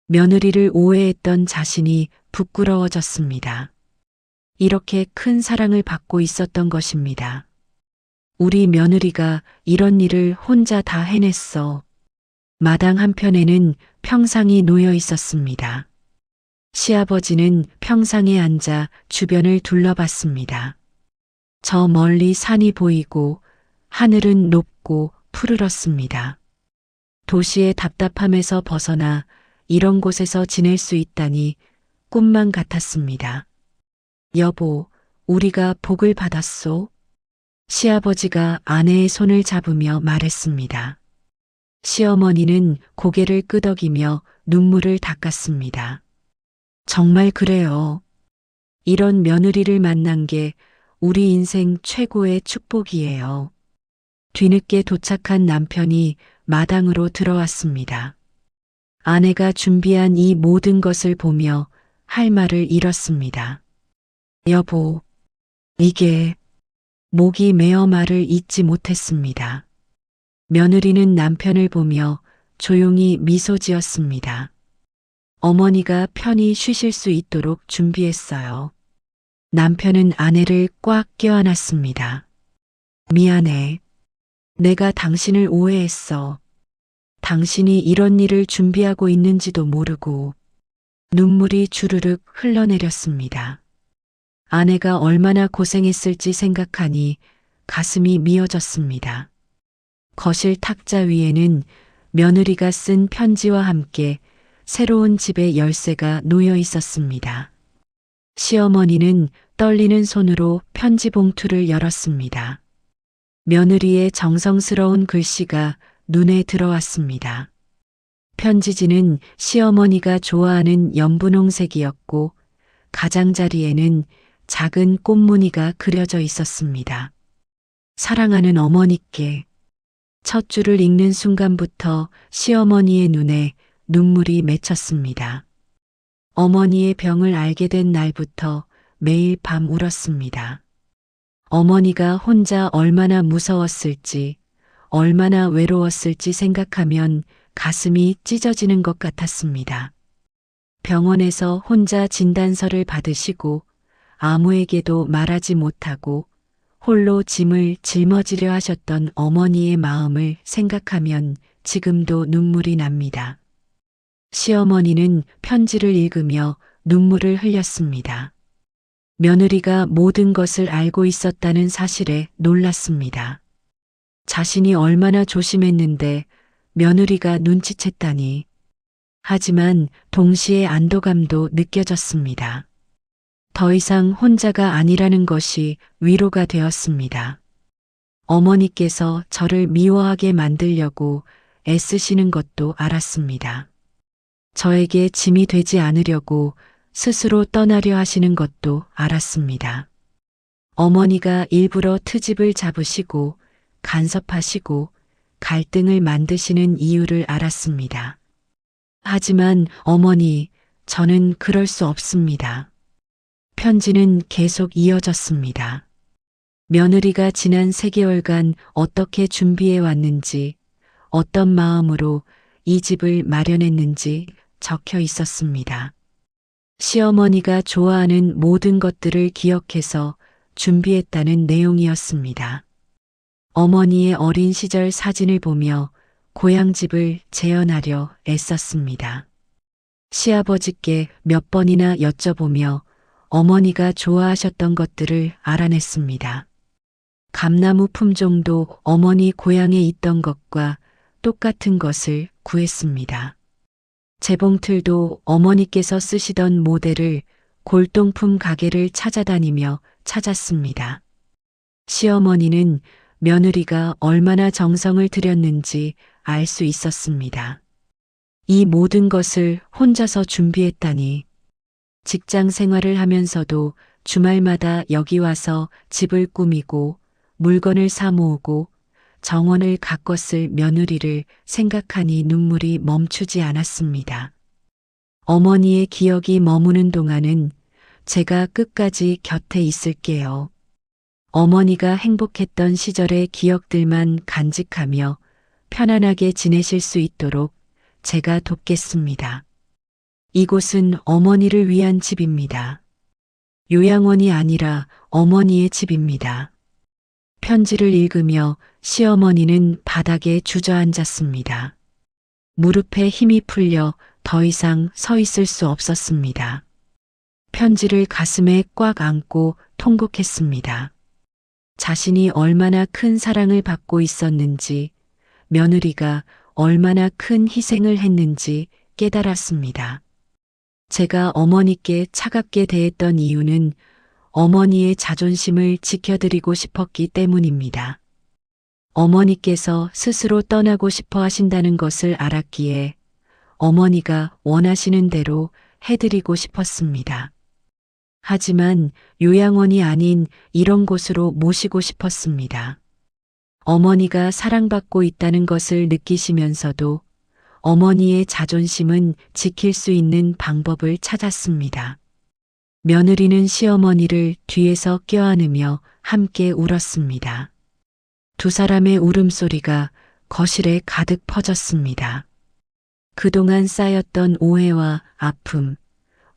며느리를 오해했던 자신이 부끄러워졌습니다. 이렇게 큰 사랑을 받고 있었던 것입니다. 우리 며느리가 이런 일을 혼자 다 해냈어. 마당 한편에는 평상이 놓여 있었습니다. 시아버지는 평상에 앉아 주변을 둘러봤습니다. 저 멀리 산이 보이고 하늘은 높고 푸르렀습니다. 도시의 답답함에서 벗어나 이런 곳에서 지낼 수 있다니 꿈만 같았습니다. 여보, 우리가 복을 받았소? 시아버지가 아내의 손을 잡으며 말했습니다. 시어머니는 고개를 끄덕이며 눈물을 닦았습니다. 정말 그래요. 이런 며느리를 만난 게 우리 인생 최고의 축복이에요. 뒤늦게 도착한 남편이 마당으로 들어왔습니다. 아내가 준비한 이 모든 것을 보며 할 말을 잃었습니다. 여보, 이게... 목이 메어 말을 잇지 못했습니다. 며느리는 남편을 보며 조용히 미소 지었습니다. 어머니가 편히 쉬실 수 있도록 준비했어요. 남편은 아내를 꽉 껴안았습니다. 미안해. 내가 당신을 오해했어. 당신이 이런 일을 준비하고 있는지도 모르고. 눈물이 주르륵 흘러내렸습니다. 아내가 얼마나 고생했을지 생각하니 가슴이 미어졌습니다. 거실 탁자 위에는 며느리가 쓴 편지와 함께 새로운 집의 열쇠가 놓여 있었습니다. 시어머니는 떨리는 손으로 편지 봉투를 열었습니다. 며느리의 정성스러운 글씨가 눈에 들어왔습니다. 편지지는 시어머니가 좋아하는 연분홍색이었고 가장자리에는 작은 꽃무늬가 그려져 있었습니다. 사랑하는 어머니께. 첫 줄을 읽는 순간부터 시어머니의 눈에 눈물이 맺혔습니다. 어머니의 병을 알게 된 날부터 매일 밤 울었습니다. 어머니가 혼자 얼마나 무서웠을지, 얼마나 외로웠을지 생각하면 가슴이 찢어지는 것 같았습니다. 병원에서 혼자 진단서를 받으시고 아무에게도 말하지 못하고 홀로 짐을 짊어지려 하셨던 어머니의 마음을 생각하면 지금도 눈물이 납니다. 시어머니는 편지를 읽으며 눈물을 흘렸습니다. 며느리가 모든 것을 알고 있었다는 사실에 놀랐습니다. 자신이 얼마나 조심했는데 며느리가 눈치챘다니. 하지만 동시에 안도감도 느껴졌습니다. 더 이상 혼자가 아니라는 것이 위로가 되었습니다. 어머니께서 저를 미워하게 만들려고 애쓰시는 것도 알았습니다. 저에게 짐이 되지 않으려고 스스로 떠나려 하시는 것도 알았습니다. 어머니가 일부러 트집을 잡으시고 간섭하시고 갈등을 만드시는 이유를 알았습니다. 하지만 어머니, 저는 그럴 수 없습니다. 편지는 계속 이어졌습니다. 며느리가 지난 3개월간 어떻게 준비해 왔는지, 어떤 마음으로 이 집을 마련했는지 적혀 있었습니다. 시어머니가 좋아하는 모든 것들을 기억해서 준비했다는 내용이었습니다. 어머니의 어린 시절 사진을 보며 고향집을 재현하려 애썼습니다. 시아버지께 몇 번이나 여쭤보며 어머니가 좋아하셨던 것들을 알아냈습니다. 감나무 품종도 어머니 고향에 있던 것과 똑같은 것을 구했습니다. 재봉틀도 어머니께서 쓰시던 모델을 골동품 가게를 찾아다니며 찾았습니다. 시어머니는 며느리가 얼마나 정성을 들였는지 알 수 있었습니다. 이 모든 것을 혼자서 준비했다니. 직장 생활을 하면서도 주말마다 여기 와서 집을 꾸미고 물건을 사 모으고 정원을 가꿨을 며느리를 생각하니 눈물이 멈추지 않았습니다. 어머니의 기억이 머무는 동안은 제가 끝까지 곁에 있을게요. 어머니가 행복했던 시절의 기억들만 간직하며 편안하게 지내실 수 있도록 제가 돕겠습니다. 이곳은 어머니를 위한 집입니다. 요양원이 아니라 어머니의 집입니다. 편지를 읽으며 시어머니는 바닥에 주저앉았습니다. 무릎에 힘이 풀려 더 이상 서 있을 수 없었습니다. 편지를 가슴에 꽉 안고 통곡했습니다. 자신이 얼마나 큰 사랑을 받고 있었는지, 며느리가 얼마나 큰 희생을 했는지 깨달았습니다. 제가 어머니께 차갑게 대했던 이유는 어머니의 자존심을 지켜드리고 싶었기 때문입니다. 어머니께서 스스로 떠나고 싶어 하신다는 것을 알았기에 어머니가 원하시는 대로 해드리고 싶었습니다. 하지만 요양원이 아닌 이런 곳으로 모시고 싶었습니다. 어머니가 사랑받고 있다는 것을 느끼시면서도 어머니의 자존심은 지킬 수 있는 방법을 찾았습니다. 며느리는 시어머니를 뒤에서 껴안으며 함께 울었습니다. 두 사람의 울음소리가 거실에 가득 퍼졌습니다. 그동안 쌓였던 오해와 아픔,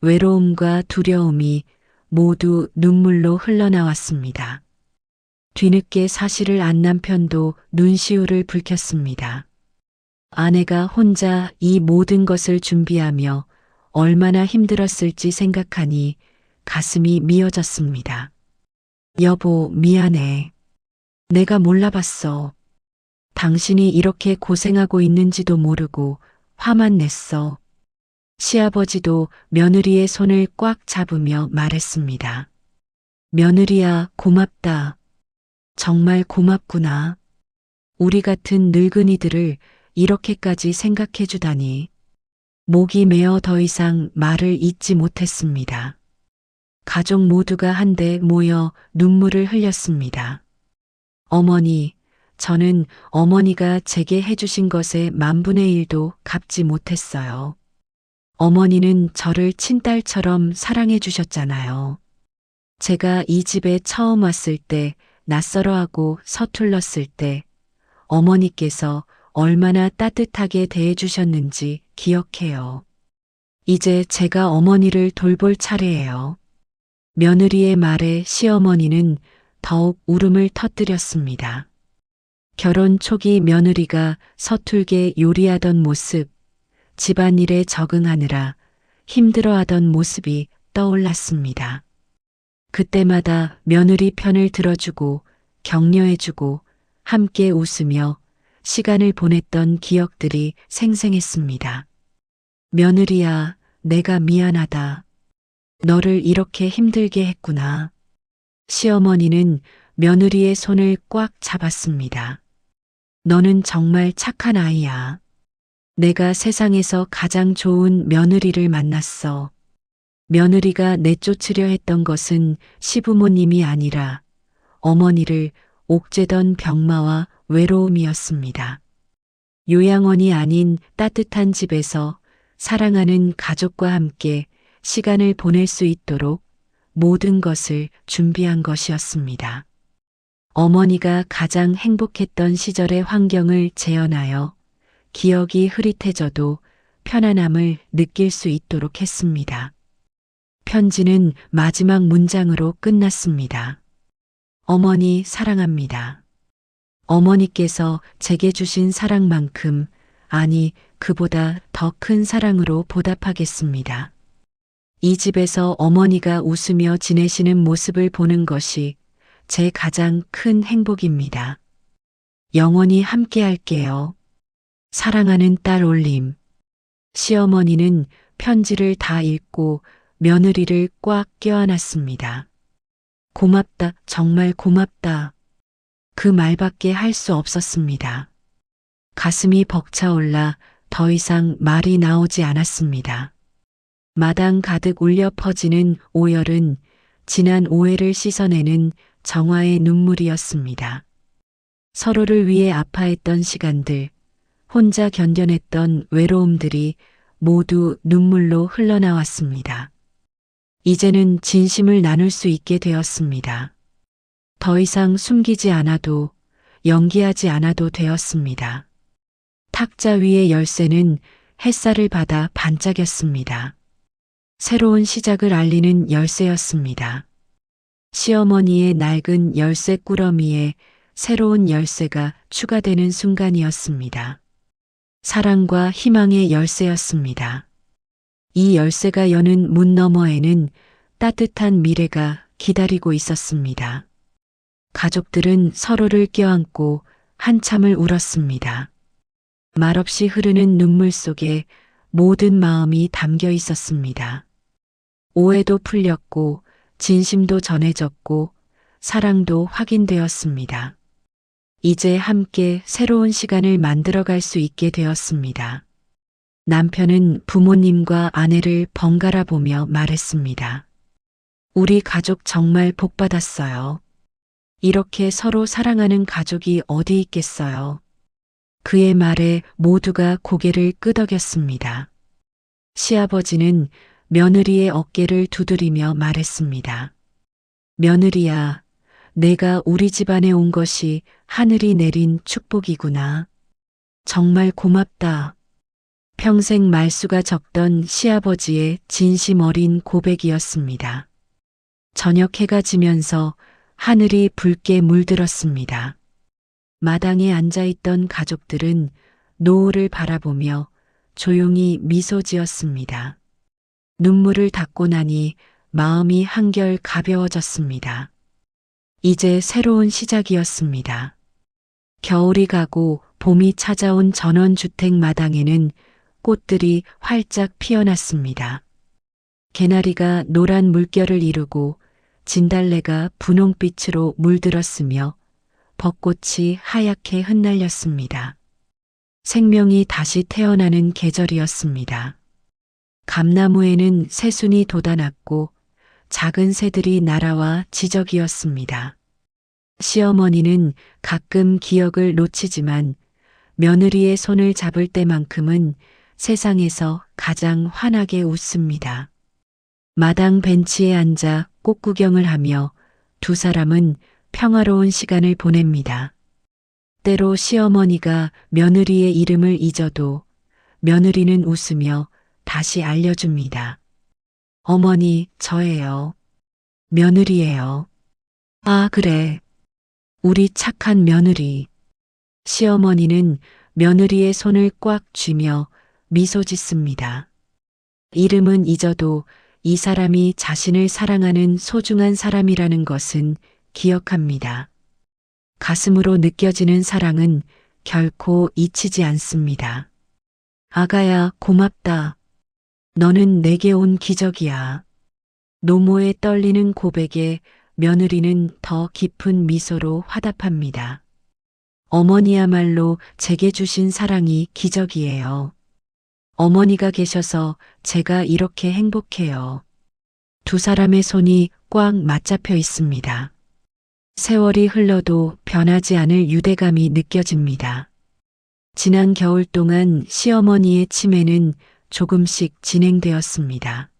외로움과 두려움이 모두 눈물로 흘러나왔습니다. 뒤늦게 사실을 안 남편도 눈시울을 붉혔습니다. 아내가 혼자 이 모든 것을 준비하며 얼마나 힘들었을지 생각하니 가슴이 미어졌습니다. 여보, 미안해. 내가 몰라봤어. 당신이 이렇게 고생하고 있는지도 모르고 화만 냈어. 시아버지도 며느리의 손을 꽉 잡으며 말했습니다. 며느리야, 고맙다. 정말 고맙구나. 우리 같은 늙은이들을 이렇게까지 생각해주다니. 목이 메어 더 이상 말을 잇지 못했습니다. 가족 모두가 한데 모여 눈물을 흘렸습니다. 어머니, 저는 어머니가 제게 해주신 것의 10,000분의 1도 갚지 못했어요. 어머니는 저를 친딸처럼 사랑해 주셨잖아요. 제가 이 집에 처음 왔을 때, 낯설어하고 서툴렀을 때, 어머니께서 얼마나 따뜻하게 대해 주셨는지 기억해요. 이제 제가 어머니를 돌볼 차례예요. 며느리의 말에 시어머니는 더욱 울음을 터뜨렸습니다. 결혼 초기 며느리가 서툴게 요리하던 모습, 집안일에 적응하느라 힘들어하던 모습이 떠올랐습니다. 그때마다 며느리 편을 들어주고 격려해주고 함께 웃으며 시간을 보냈던 기억들이 생생했습니다. 며느리야, 내가 미안하다. 너를 이렇게 힘들게 했구나. 시어머니는 며느리의 손을 꽉 잡았습니다. 너는 정말 착한 아이야. 내가 세상에서 가장 좋은 며느리를 만났어. 며느리가 내쫓으려 했던 것은 시부모님이 아니라 어머니를 옥죄던 병마와 외로움이었습니다. 요양원이 아닌 따뜻한 집에서 사랑하는 가족과 함께 시간을 보낼 수 있도록 모든 것을 준비한 것이었습니다. 어머니가 가장 행복했던 시절의 환경을 재현하여 기억이 흐릿해져도 편안함을 느낄 수 있도록 했습니다. 편지는 마지막 문장으로 끝났습니다. 어머니 사랑합니다. 어머니께서 제게 주신 사랑만큼, 아니 그보다 더 큰 사랑으로 보답하겠습니다. 이 집에서 어머니가 웃으며 지내시는 모습을 보는 것이 제 가장 큰 행복입니다. 영원히 함께 할게요. 사랑하는 딸 올림. 시어머니는 편지를 다 읽고 며느리를 꽉 껴안았습니다. 고맙다, 정말 고맙다. 그 말밖에 할 수 없었습니다. 가슴이 벅차올라 더 이상 말이 나오지 않았습니다. 마당 가득 울려 퍼지는 오열은 지난 오해를 씻어내는 정화의 눈물이었습니다. 서로를 위해 아파했던 시간들, 혼자 견뎌냈던 외로움들이 모두 눈물로 흘러나왔습니다. 이제는 진심을 나눌 수 있게 되었습니다. 더 이상 숨기지 않아도 연기하지 않아도 되었습니다. 탁자 위의 열쇠는 햇살을 받아 반짝였습니다. 새로운 시작을 알리는 열쇠였습니다. 시어머니의 낡은 열쇠 꾸러미에 새로운 열쇠가 추가되는 순간이었습니다. 사랑과 희망의 열쇠였습니다. 이 열쇠가 여는 문 너머에는 따뜻한 미래가 기다리고 있었습니다. 가족들은 서로를 껴안고 한참을 울었습니다. 말없이 흐르는 눈물 속에 모든 마음이 담겨 있었습니다. 오해도 풀렸고 진심도 전해졌고 사랑도 확인되었습니다. 이제 함께 새로운 시간을 만들어갈 수 있게 되었습니다. 남편은 부모님과 아내를 번갈아 보며 말했습니다. 우리 가족 정말 복받았어요. 이렇게 서로 사랑하는 가족이 어디 있겠어요. 그의 말에 모두가 고개를 끄덕였습니다. 시아버지는 며느리의 어깨를 두드리며 말했습니다. 며느리야, 내가 우리 집안에 온 것이 하늘이 내린 축복이구나. 정말 고맙다. 평생 말수가 적던 시아버지의 진심 어린 고백이었습니다. 저녁 해가 지면서 하늘이 붉게 물들었습니다. 마당에 앉아있던 가족들은 노을을 바라보며 조용히 미소 지었습니다. 눈물을 닦고 나니 마음이 한결 가벼워졌습니다. 이제 새로운 시작이었습니다. 겨울이 가고 봄이 찾아온 전원주택 마당에는 꽃들이 활짝 피어났습니다. 개나리가 노란 물결을 이루고 진달래가 분홍빛으로 물들었으며 벚꽃이 하얗게 흩날렸습니다. 생명이 다시 태어나는 계절이었습니다. 감나무에는 새순이 돋아났고 작은 새들이 날아와 지저귀었습니다. 시어머니는 가끔 기억을 놓치지만 며느리의 손을 잡을 때만큼은 세상에서 가장 환하게 웃습니다. 마당 벤치에 앉아 꽃 구경을 하며 두 사람은 평화로운 시간을 보냅니다. 때로 시어머니가 며느리의 이름을 잊어도 며느리는 웃으며 다시 알려줍니다. 어머니, 저예요. 며느리예요. 아, 그래. 우리 착한 며느리. 시어머니는 며느리의 손을 꽉 쥐며 미소 짓습니다. 이름은 잊어도 이 사람이 자신을 사랑하는 소중한 사람이라는 것은 기억합니다. 가슴으로 느껴지는 사랑은 결코 잊히지 않습니다. 아가야, 고맙다. 너는 내게 온 기적이야. 노모의 떨리는 고백에 며느리는 더 깊은 미소로 화답합니다. 어머니야말로 제게 주신 사랑이 기적이에요. 어머니가 계셔서 제가 이렇게 행복해요. 두 사람의 손이 꽉 맞잡혀 있습니다. 세월이 흘러도 변하지 않을 유대감이 느껴집니다. 지난 겨울 동안 시어머니의 치매는 조금씩 진행되었습니다.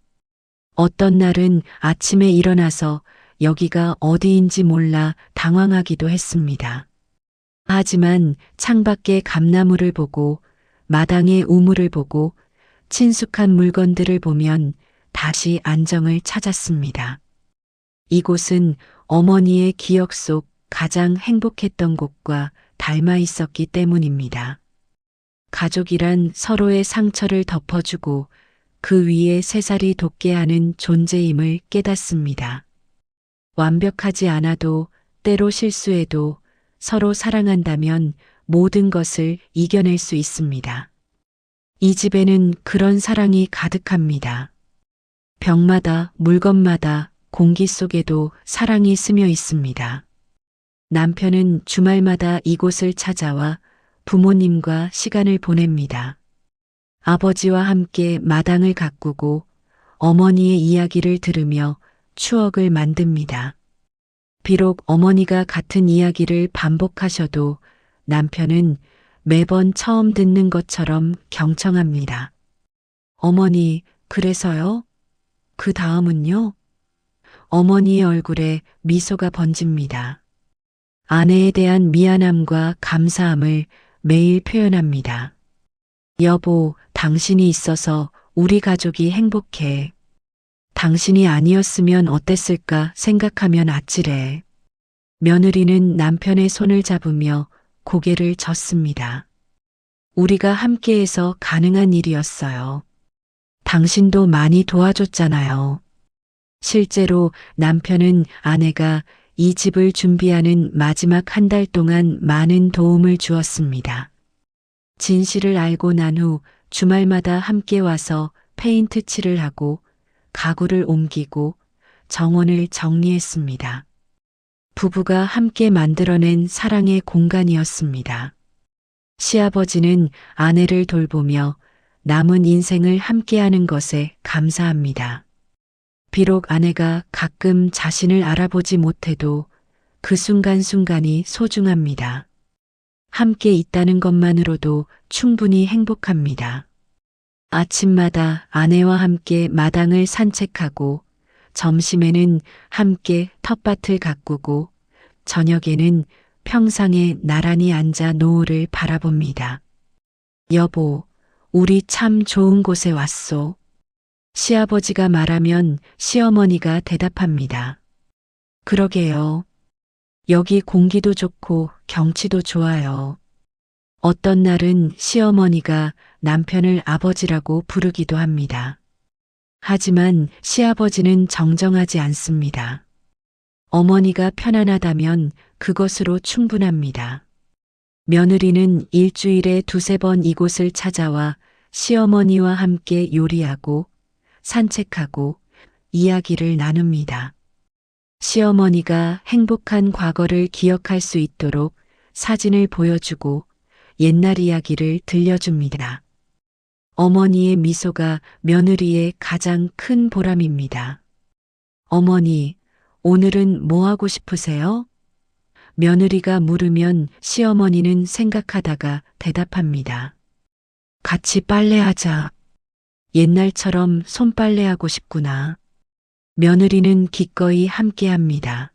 어떤 날은 아침에 일어나서 여기가 어디인지 몰라 당황하기도 했습니다. 하지만 창밖에 감나무를 보고 마당의 우물을 보고 친숙한 물건들을 보면 다시 안정을 찾았습니다. 이곳은 어머니의 기억 속 가장 행복했던 곳과 닮아 있었기 때문입니다. 가족이란 서로의 상처를 덮어주고 그 위에 새살이 돋게 하는 존재임을 깨닫습니다. 완벽하지 않아도 때로 실수해도 서로 사랑한다면 모든 것을 이겨낼 수 있습니다. 이 집에는 그런 사랑이 가득합니다. 벽마다 물건마다 공기 속에도 사랑이 스며 있습니다. 남편은 주말마다 이곳을 찾아와 부모님과 시간을 보냅니다. 아버지와 함께 마당을 가꾸고 어머니의 이야기를 들으며 추억을 만듭니다. 비록 어머니가 같은 이야기를 반복하셔도 남편은 매번 처음 듣는 것처럼 경청합니다. 어머니, 그래서요? 그 다음은요? 어머니의 얼굴에 미소가 번집니다. 아내에 대한 미안함과 감사함을 매일 표현합니다. 여보, 당신이 있어서 우리 가족이 행복해. 당신이 아니었으면 어땠을까 생각하면 아찔해. 며느리는 남편의 손을 잡으며 고개를 젓습니다. 우리가 함께해서 가능한 일이었어요. 당신도 많이 도와줬잖아요. 실제로 남편은 아내가 이 집을 준비하는 마지막 한 달 동안 많은 도움을 주었습니다. 진실을 알고 난 후 주말마다 함께 와서 페인트 칠을 하고 가구를 옮기고 정원을 정리했습니다. 부부가 함께 만들어낸 사랑의 공간이었습니다. 시아버지는 아내를 돌보며 남은 인생을 함께하는 것에 감사합니다. 비록 아내가 가끔 자신을 알아보지 못해도 그 순간순간이 소중합니다. 함께 있다는 것만으로도 충분히 행복합니다. 아침마다 아내와 함께 마당을 산책하고 점심에는 함께 텃밭을 가꾸고 저녁에는 평상에 나란히 앉아 노을을 바라봅니다. 여보, 우리 참 좋은 곳에 왔소. 시아버지가 말하면 시어머니가 대답합니다. 그러게요. 여기 공기도 좋고 경치도 좋아요. 어떤 날은 시어머니가 남편을 아버지라고 부르기도 합니다. 하지만 시아버지는 정정하지 않습니다. 어머니가 편안하다면 그것으로 충분합니다. 며느리는 일주일에 2~3번 이곳을 찾아와 시어머니와 함께 요리하고 산책하고 이야기를 나눕니다. 시어머니가 행복한 과거를 기억할 수 있도록 사진을 보여주고 옛날 이야기를 들려줍니다. 어머니의 미소가 며느리의 가장 큰 보람입니다. 어머니, 오늘은 뭐 하고 싶으세요? 며느리가 물으면 시어머니는 생각하다가 대답합니다. 같이 빨래하자. 옛날처럼 손빨래하고 싶구나. 며느리는 기꺼이 함께합니다.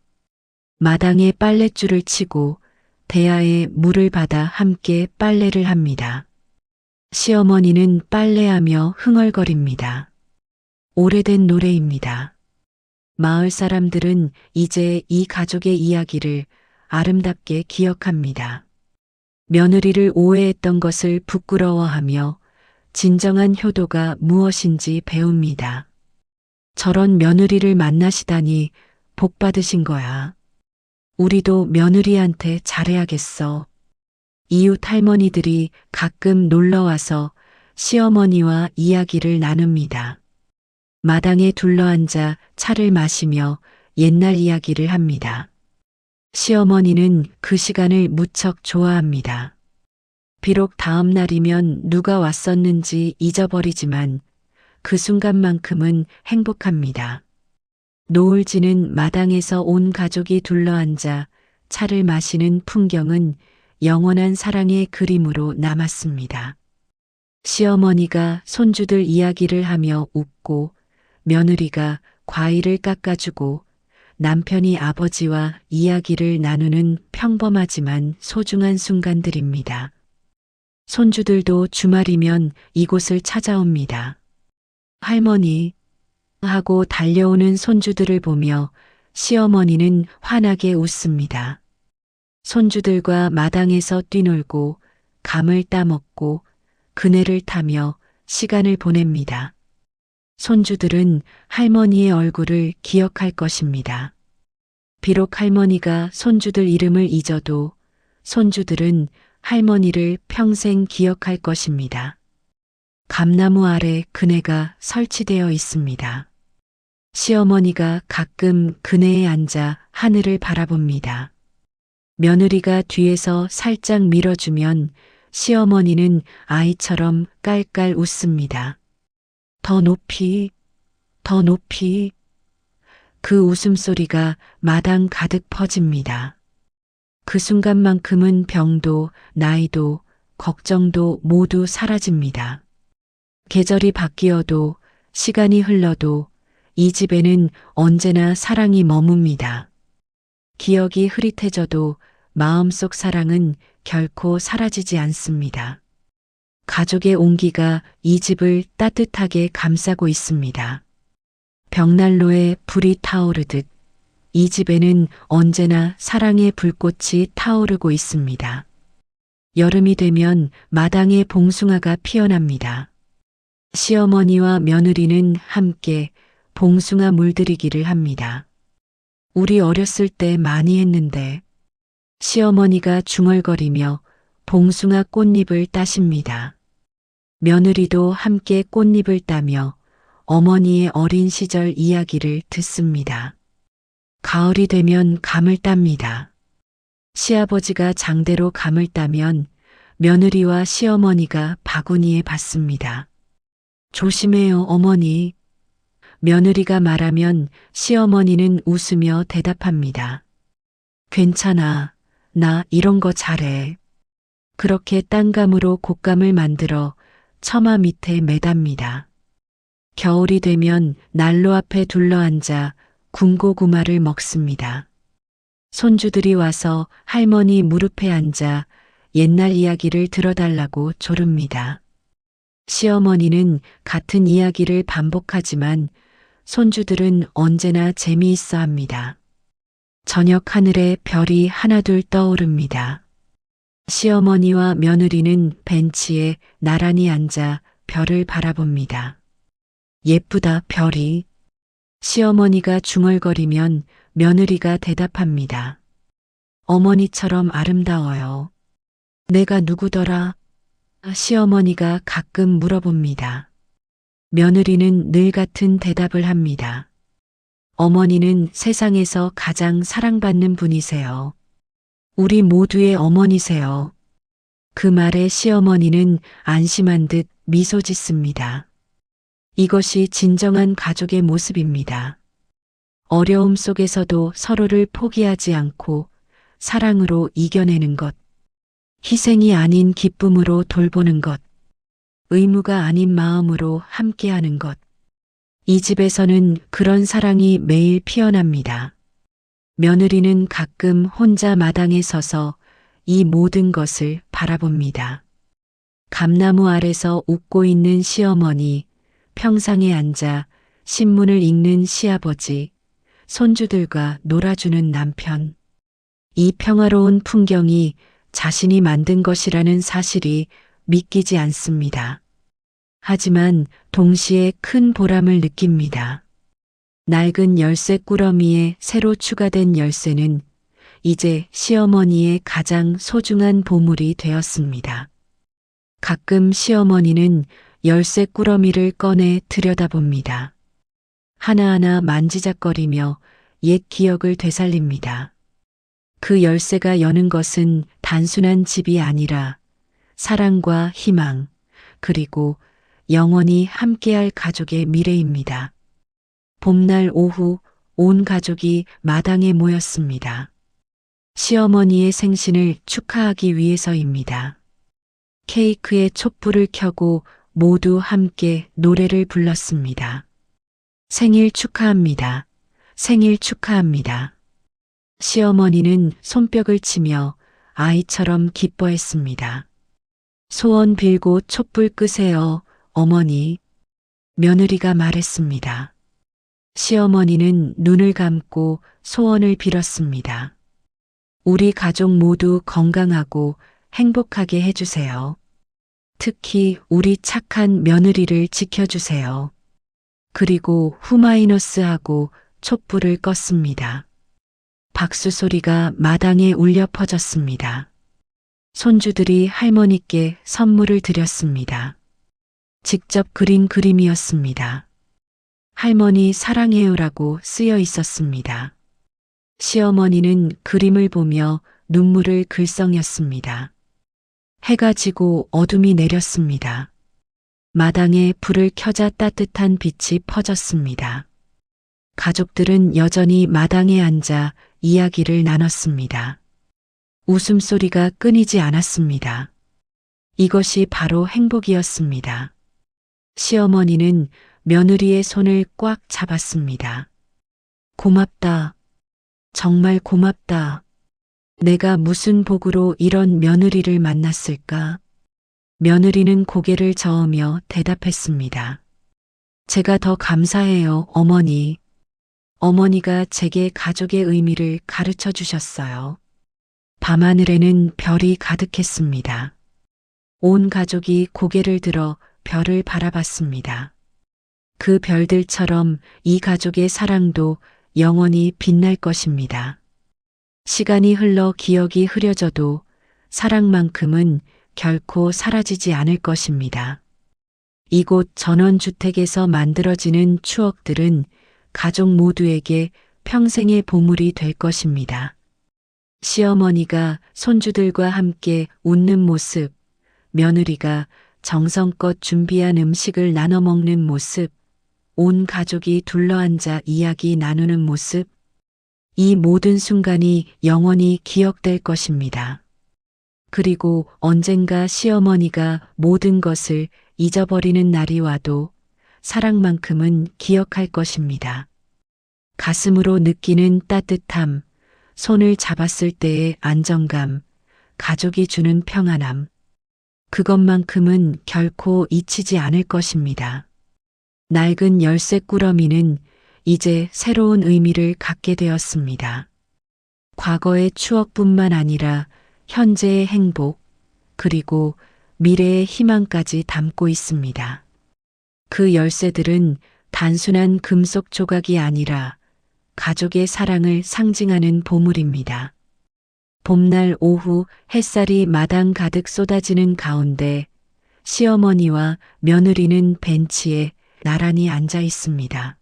마당에 빨랫줄을 치고 대야에 물을 받아 함께 빨래를 합니다. 시어머니는 빨래하며 흥얼거립니다. 오래된 노래입니다. 마을 사람들은 이제 이 가족의 이야기를 아름답게 기억합니다. 며느리를 오해했던 것을 부끄러워하며 진정한 효도가 무엇인지 배웁니다. 저런 며느리를 만나시다니 복 받으신 거야. 우리도 며느리한테 잘해야겠어. 이웃 할머니들이 가끔 놀러와서 시어머니와 이야기를 나눕니다. 마당에 둘러앉아 차를 마시며 옛날 이야기를 합니다. 시어머니는 그 시간을 무척 좋아합니다. 비록 다음 날이면 누가 왔었는지 잊어버리지만 그 순간만큼은 행복합니다. 노을 지는 마당에서 온 가족이 둘러앉아 차를 마시는 풍경은 영원한 사랑의 그림으로 남았습니다. 시어머니가 손주들 이야기를 하며 웃고 며느리가 과일을 깎아주고 남편이 아버지와 이야기를 나누는 평범하지만 소중한 순간들입니다. 손주들도 주말이면 이곳을 찾아옵니다. 할머니 하고 달려오는 손주들을 보며 시어머니는 환하게 웃습니다. 손주들과 마당에서 뛰놀고 감을 따먹고 그네를 타며 시간을 보냅니다. 손주들은 할머니의 얼굴을 기억할 것입니다. 비록 할머니가 손주들 이름을 잊어도 손주들은 할머니를 평생 기억할 것입니다. 감나무 아래 그네가 설치되어 있습니다. 시어머니가 가끔 그네에 앉아 하늘을 바라봅니다. 며느리가 뒤에서 살짝 밀어주면 시어머니는 아이처럼 깔깔 웃습니다. 더 높이, 더 높이. 그 웃음소리가 마당 가득 퍼집니다. 그 순간만큼은 병도, 나이도, 걱정도 모두 사라집니다. 계절이 바뀌어도, 시간이 흘러도 이 집에는 언제나 사랑이 머뭅니다. 기억이 흐릿해져도 마음속 사랑은 결코 사라지지 않습니다. 가족의 온기가 이 집을 따뜻하게 감싸고 있습니다. 벽난로에 불이 타오르듯 이 집에는 언제나 사랑의 불꽃이 타오르고 있습니다. 여름이 되면 마당에 봉숭아가 피어납니다. 시어머니와 며느리는 함께 봉숭아 물들이기를 합니다. 우리 어렸을 때 많이 했는데 시어머니가 중얼거리며 봉숭아 꽃잎을 따십니다. 며느리도 함께 꽃잎을 따며 어머니의 어린 시절 이야기를 듣습니다. 가을이 되면 감을 땁니다. 시아버지가 장대로 감을 따면 며느리와 시어머니가 바구니에 받습니다. 조심해요, 어머니. 며느리가 말하면 시어머니는 웃으며 대답합니다. 괜찮아. 나 이런 거 잘해. 그렇게 땅감으로 곶감을 만들어 처마 밑에 매답니다. 겨울이 되면 난로 앞에 둘러앉아 군고구마를 먹습니다. 손주들이 와서 할머니 무릎에 앉아 옛날 이야기를 들어달라고 조릅니다. 시어머니는 같은 이야기를 반복하지만 손주들은 언제나 재미있어 합니다. 저녁 하늘에 별이 하나둘 떠오릅니다. 시어머니와 며느리는 벤치에 나란히 앉아 별을 바라봅니다. 예쁘다, 별이. 시어머니가 중얼거리면 며느리가 대답합니다. 어머니처럼 아름다워요. 내가 누구더라? 시어머니가 가끔 물어봅니다. 며느리는 늘 같은 대답을 합니다. 어머니는 세상에서 가장 사랑받는 분이세요. 우리 모두의 어머니세요. 그 말에 시어머니는 안심한 듯 미소 짓습니다. 이것이 진정한 가족의 모습입니다. 어려움 속에서도 서로를 포기하지 않고 사랑으로 이겨내는 것, 희생이 아닌 기쁨으로 돌보는 것, 의무가 아닌 마음으로 함께하는 것. 이 집에서는 그런 사랑이 매일 피어납니다. 며느리는 가끔 혼자 마당에 서서 이 모든 것을 바라봅니다. 감나무 아래서 웃고 있는 시어머니, 평상에 앉아 신문을 읽는 시아버지, 손주들과 놀아주는 남편. 이 평화로운 풍경이 자신이 만든 것이라는 사실이 믿기지 않습니다. 하지만 동시에 큰 보람을 느낍니다. 낡은 열쇠 꾸러미에 새로 추가된 열쇠는 이제 시어머니의 가장 소중한 보물이 되었습니다. 가끔 시어머니는 열쇠 꾸러미를 꺼내 들여다봅니다. 하나하나 만지작거리며 옛 기억을 되살립니다. 그 열쇠가 여는 것은 단순한 집이 아니라 사랑과 희망, 그리고 영원히 함께할 가족의 미래입니다. 봄날 오후 온 가족이 마당에 모였습니다. 시어머니의 생신을 축하하기 위해서입니다. 케이크에 촛불을 켜고 모두 함께 노래를 불렀습니다. 생일 축하합니다. 생일 축하합니다. 시어머니는 손뼉을 치며 아이처럼 기뻐했습니다. 소원 빌고 촛불 끄세요, 어머니. 며느리가 말했습니다. 시어머니는 눈을 감고 소원을 빌었습니다. 우리 가족 모두 건강하고 행복하게 해주세요. 특히 우리 착한 며느리를 지켜주세요. 그리고 후마이너스하고 촛불을 껐습니다. 박수 소리가 마당에 울려 퍼졌습니다. 손주들이 할머니께 선물을 드렸습니다. 직접 그린 그림이었습니다. 할머니 사랑해요라고 쓰여 있었습니다. 시어머니는 그림을 보며 눈물을 글썽였습니다. 해가 지고 어둠이 내렸습니다. 마당에 불을 켜자 따뜻한 빛이 퍼졌습니다. 가족들은 여전히 마당에 앉아 이야기를 나눴습니다. 웃음소리가 끊이지 않았습니다. 이것이 바로 행복이었습니다. 시어머니는 며느리의 손을 꽉 잡았습니다. 고맙다. 정말 고맙다. 내가 무슨 복으로 이런 며느리를 만났을까? 며느리는 고개를 저으며 대답했습니다. 제가 더 감사해요, 어머니. 어머니가 제게 가족의 의미를 가르쳐 주셨어요. 밤하늘에는 별이 가득했습니다. 온 가족이 고개를 들어 별을 바라봤습니다. 그 별들처럼 이 가족의 사랑도 영원히 빛날 것입니다. 시간이 흘러 기억이 흐려져도 사랑만큼은 결코 사라지지 않을 것입니다. 이곳 전원주택에서 만들어지는 추억들은 가족 모두에게 평생의 보물이 될 것입니다. 시어머니가 손주들과 함께 웃는 모습, 며느리가 정성껏 준비한 음식을 나눠 먹는 모습, 온 가족이 둘러앉아 이야기 나누는 모습, 이 모든 순간이 영원히 기억될 것입니다. 그리고 언젠가 시어머니가 모든 것을 잊어버리는 날이 와도 사랑만큼은 기억할 것입니다. 가슴으로 느끼는 따뜻함, 손을 잡았을 때의 안정감, 가족이 주는 평안함, 그것만큼은 결코 잊히지 않을 것입니다. 낡은 열쇠 꾸러미는 이제 새로운 의미를 갖게 되었습니다. 과거의 추억뿐만 아니라 현재의 행복, 그리고 미래의 희망까지 담고 있습니다. 그 열쇠들은 단순한 금속 조각이 아니라 가족의 사랑을 상징하는 보물입니다. 봄날 오후 햇살이 마당 가득 쏟아지는 가운데 시어머니와 며느리는 벤치에 나란히 앉아 있습니다.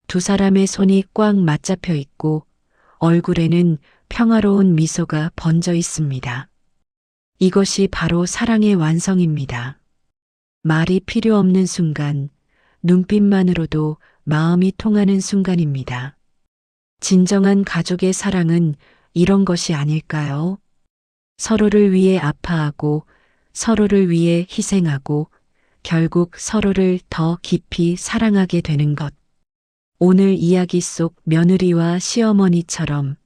두 사람의 손이 꽉 맞잡혀 있고 얼굴에는 평화로운 미소가 번져 있습니다. 이것이 바로 사랑의 완성입니다. 말이 필요 없는 순간, 눈빛만으로도 마음이 통하는 순간입니다. 진정한 가족의 사랑은 이런 것이 아닐까요? 서로를 위해 아파하고, 서로를 위해 희생하고, 결국 서로를 더 깊이 사랑하게 되는 것. 오늘 이야기 속 며느리와 시어머니처럼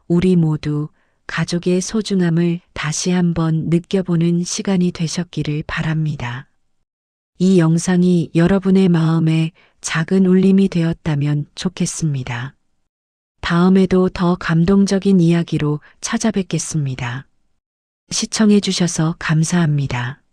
우리 모두 가족의 소중함을 다시 한번 느껴보는 시간이 되셨기를 바랍니다. 이 영상이 여러분의 마음에 작은 울림이 되었다면 좋겠습니다. 다음에도 더 감동적인 이야기로 찾아뵙겠습니다. 시청해 주셔서 감사합니다.